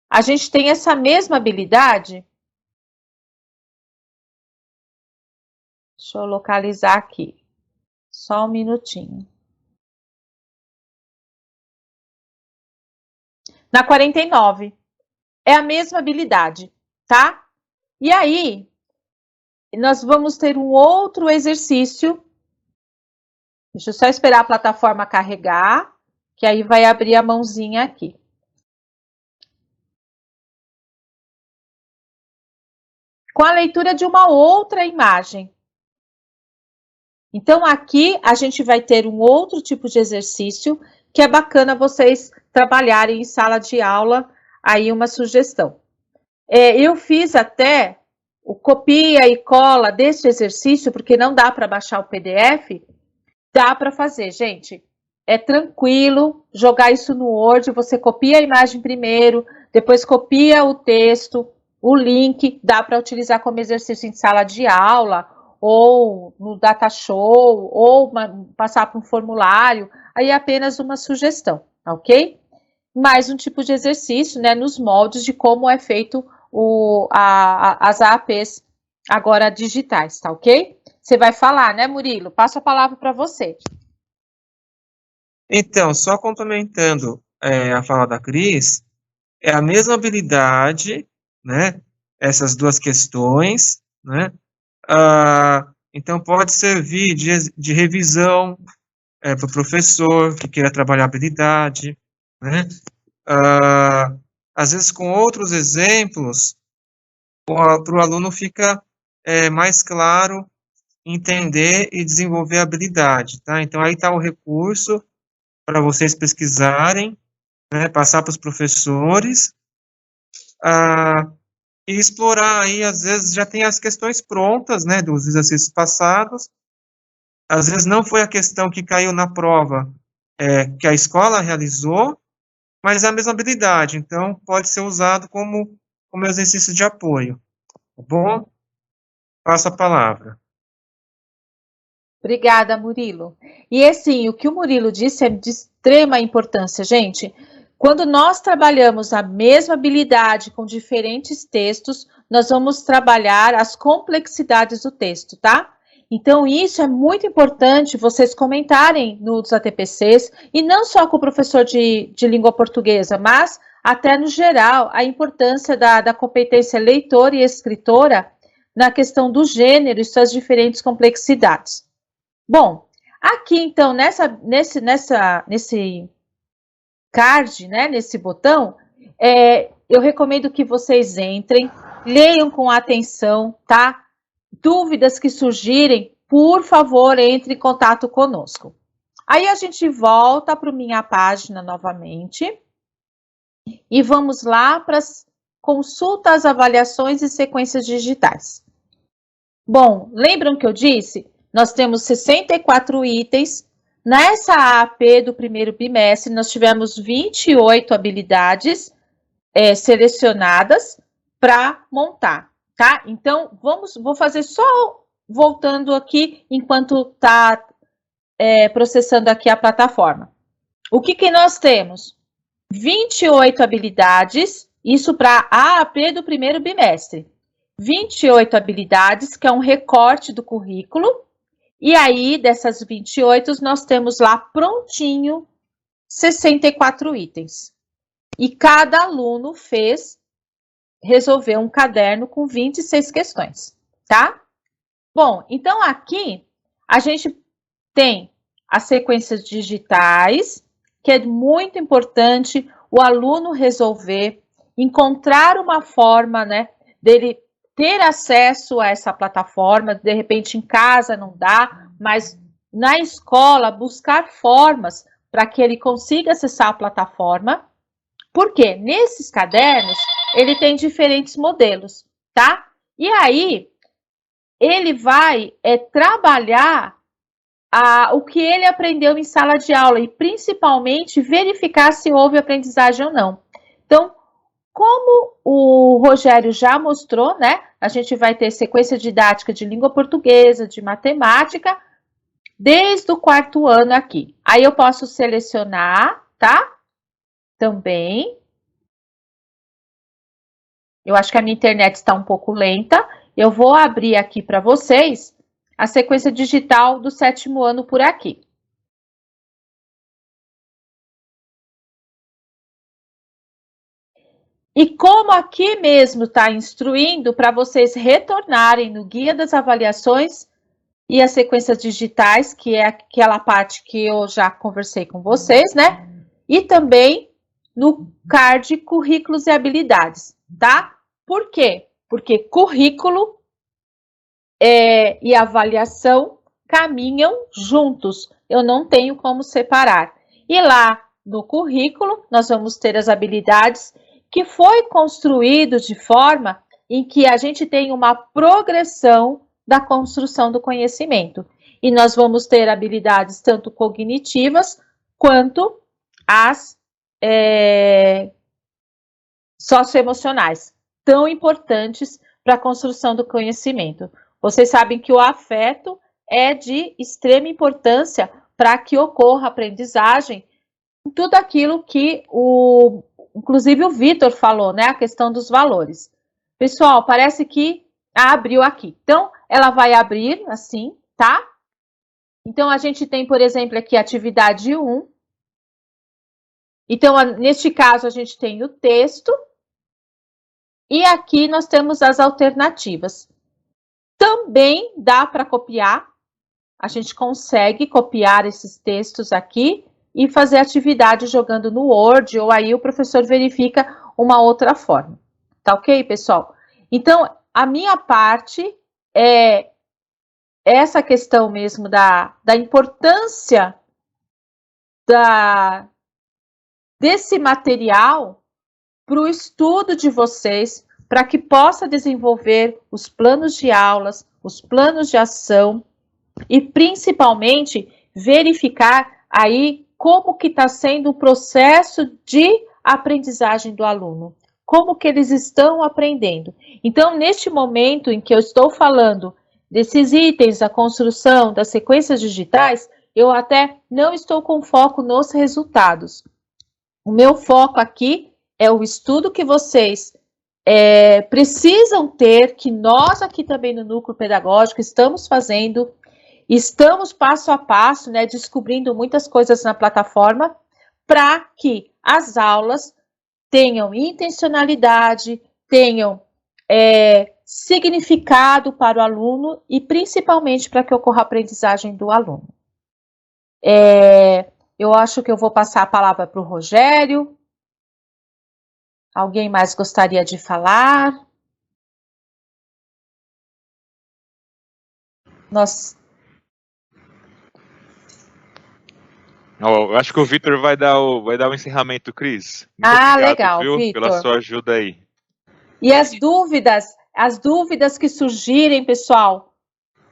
a gente tem essa mesma habilidade. Deixa eu localizar aqui. Só um minutinho. Na 49. É a mesma habilidade, tá? E aí, nós vamos ter um outro exercício. Deixa eu só esperar a plataforma carregar, que aí vai abrir a mãozinha aqui. Com a leitura de uma outra imagem. Então, aqui a gente vai ter um outro tipo de exercício que é bacana vocês trabalharem em sala de aula, aí uma sugestão. Eu fiz até o copia e cola desse exercício, porque não dá para baixar o PDF, dá para fazer, gente. É tranquilo jogar isso no Word, você copia a imagem primeiro, depois copia o texto, o link, dá para utilizar como exercício em sala de aula, ou no data show, ou passar para um formulário, aí é apenas uma sugestão, ok? Mais um tipo de exercício, né, nos moldes de como é feito as AAPs agora digitais, tá ok? Você vai falar, né, Murilo? Passo a palavra para você. Então, só complementando a fala da Cris, é a mesma habilidade, né, essas duas questões, né, então pode servir de revisão para o professor que queira trabalhar a habilidade, né? Às vezes, com outros exemplos, para o aluno fica mais claro entender e desenvolver a habilidade, tá? Então, aí está o recurso para vocês pesquisarem, né, passar para os professores, e explorar aí, às vezes, já tem as questões prontas, né, dos exercícios passados, às vezes não foi a questão que caiu na prova que a escola realizou, mas é a mesma habilidade, então pode ser usado como exercício de apoio, tá bom? Passo a palavra. Obrigada, Murilo. E assim, o que o Murilo disse é de extrema importância, gente. Quando nós trabalhamos a mesma habilidade com diferentes textos, nós vamos trabalhar as complexidades do texto, tá? Então, isso é muito importante vocês comentarem nos ATPCs, e não só com o professor de língua portuguesa, mas até no geral, a importância da competência leitora e escritora na questão do gênero e suas diferentes complexidades. Bom, aqui então, nesse card, né, nesse botão, eu recomendo que vocês entrem, leiam com atenção, tá? Dúvidas que surgirem, por favor, entre em contato conosco. Aí a gente volta para a minha página novamente e vamos lá para as consultas, avaliações e sequências digitais. Bom, lembram que eu disse? Nós temos 64 itens. Nessa AAP do primeiro bimestre, nós tivemos 28 habilidades selecionadas para montar, tá? Então, vou fazer só voltando aqui, enquanto está processando aqui a plataforma. O que nós temos? 28 habilidades, isso para a AAP do primeiro bimestre. 28 habilidades, que é um recorte do currículo. E aí, dessas 28, nós temos lá prontinho 64 itens. E cada aluno resolveu um caderno com 26 questões, tá? Bom, então aqui a gente tem as sequências digitais, que é muito importante o aluno resolver, encontrar uma forma, né, dele ter acesso a essa plataforma, de repente em casa não dá, mas na escola buscar formas para que ele consiga acessar a plataforma, porque nesses cadernos ele tem diferentes modelos, tá? E aí ele vai trabalhar o que ele aprendeu em sala de aula e principalmente verificar se houve aprendizagem ou não. Então, como o Rogério já mostrou, né? A gente vai ter sequência didática de língua portuguesa, de matemática, desde o 4º ano aqui. Aí eu posso selecionar, tá? Também. Eu acho que a minha internet está um pouco lenta. Eu vou abrir aqui para vocês a sequência digital do 7º ano por aqui. E como aqui mesmo está instruindo para vocês retornarem no guia das avaliações e as sequências digitais, que é aquela parte que eu já conversei com vocês, né? E também no card currículos e habilidades, tá? Por quê? Porque currículo e avaliação caminham juntos. Eu não tenho como separar. E lá no currículo, nós vamos ter as habilidades que foi construído de forma em que a gente tem uma progressão da construção do conhecimento. E nós vamos ter habilidades tanto cognitivas quanto as socioemocionais, tão importantes para a construção do conhecimento. Vocês sabem que o afeto é de extrema importância para que ocorra aprendizagem em tudo aquilo que inclusive o Vitor falou, né? A questão dos valores. Pessoal, parece que abriu aqui. Então, ela vai abrir assim, tá? Então, a gente tem, por exemplo, aqui a atividade 1. Então, neste caso, a gente tem o texto. E aqui nós temos as alternativas. Também dá para copiar. A gente consegue copiar esses textos aqui e fazer atividade jogando no Word, ou aí o professor verifica uma outra forma. Tá ok, pessoal? Então, a minha parte é essa questão mesmo da importância desse material para o estudo de vocês, para que possa desenvolver os planos de aulas, os planos de ação e principalmente verificar aí como que está sendo o processo de aprendizagem do aluno, como que eles estão aprendendo. Então, neste momento em que eu estou falando desses itens, da construção, das sequências digitais, eu até não estou com foco nos resultados. O meu foco aqui é o estudo que vocês precisam ter, que nós aqui também no Núcleo Pedagógico estamos fazendo, estamos passo a passo, né, descobrindo muitas coisas na plataforma, para que as aulas tenham intencionalidade, tenham significado para o aluno e principalmente para que ocorra a aprendizagem do aluno. Eu acho que eu vou passar a palavra para o Rogério. Alguém mais gostaria de falar? Eu acho que o Vitor vai dar o encerramento, Cris. Muito obrigado, legal, viu, Vitor, pela sua ajuda aí. E as dúvidas que surgirem, pessoal,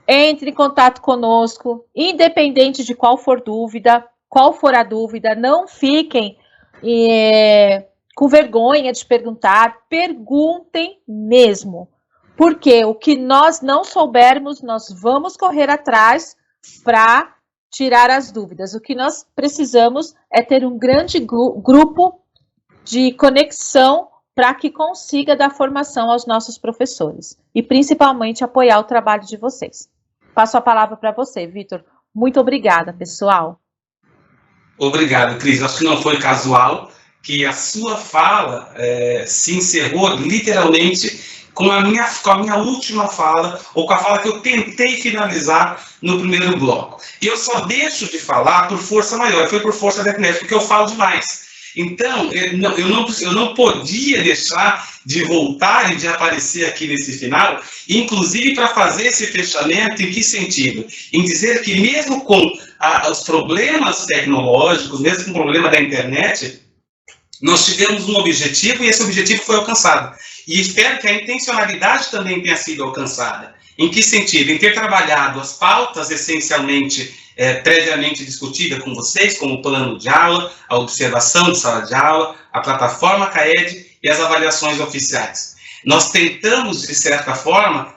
entre em contato conosco, independente de qual for a dúvida, não fiquem com vergonha de perguntar, perguntem mesmo, porque o que nós não soubermos, nós vamos correr atrás para tirar as dúvidas. O que nós precisamos é ter um grande grupo de conexão para que consiga dar formação aos nossos professores e principalmente apoiar o trabalho de vocês. Passo a palavra para você, Vitor. Muito obrigada, pessoal. Obrigado, Cris. Acho que não foi casual que a sua fala se encerrou literalmente com a minha última fala, ou com a fala que eu tentei finalizar no primeiro bloco. E eu só deixo de falar por força maior, foi por força da internet, porque eu falo demais. Então, eu não podia deixar de voltar e de aparecer aqui nesse final, inclusive para fazer esse fechamento. Em que sentido? Em dizer que mesmo com os problemas tecnológicos, mesmo com o problema da internet, nós tivemos um objetivo e esse objetivo foi alcançado. E espero que a intencionalidade também tenha sido alcançada. Em que sentido? Em ter trabalhado as pautas essencialmente previamente discutida com vocês, como o plano de aula, a observação de sala de aula, a plataforma CAED e as avaliações oficiais. Nós tentamos, de certa forma,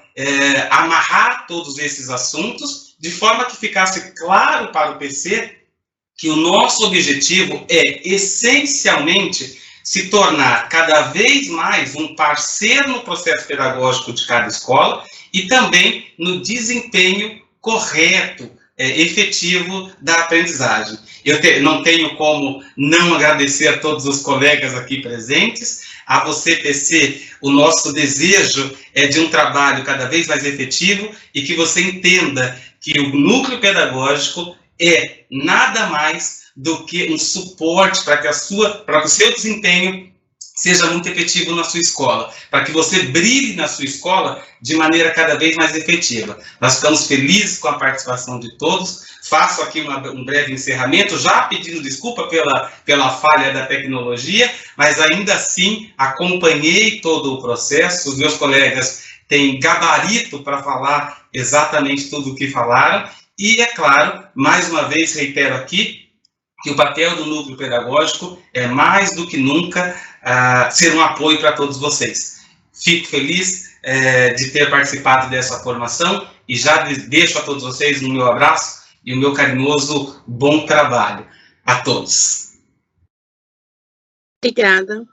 amarrar todos esses assuntos, de forma que ficasse claro para o PC que o nosso objetivo é, essencialmente, se tornar cada vez mais um parceiro no processo pedagógico de cada escola e também no desempenho correto, efetivo da aprendizagem. Eu não tenho como não agradecer a todos os colegas aqui presentes, a você, PC, o nosso desejo é de um trabalho cada vez mais efetivo e que você entenda que o núcleo pedagógico é nada mais do que um suporte para que o seu desempenho seja muito efetivo na sua escola, para que você brilhe na sua escola de maneira cada vez mais efetiva. Nós ficamos felizes com a participação de todos. Faço aqui um breve encerramento, já pedindo desculpa pela falha da tecnologia, mas ainda assim acompanhei todo o processo. Os meus colegas têm gabarito para falar exatamente tudo o que falaram. E, é claro, mais uma vez reitero aqui que o papel do núcleo pedagógico é mais do que nunca ser um apoio para todos vocês. Fico feliz de ter participado dessa formação e já deixo a todos vocês o meu abraço e o meu carinhoso bom trabalho. A todos. Obrigada.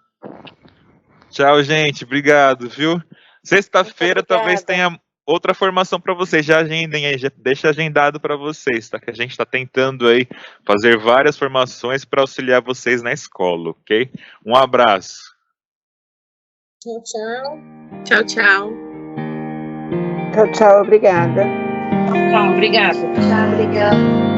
Tchau, gente. Obrigado, viu? Sexta-feira talvez tenha outra formação para vocês. Já agendem aí, já deixa agendado para vocês, tá? Que a gente está tentando aí fazer várias formações para auxiliar vocês na escola, ok? Um abraço. Tchau, tchau. Tchau, tchau. Tchau, tchau, obrigada. Tchau, obrigada. Tchau, obrigada.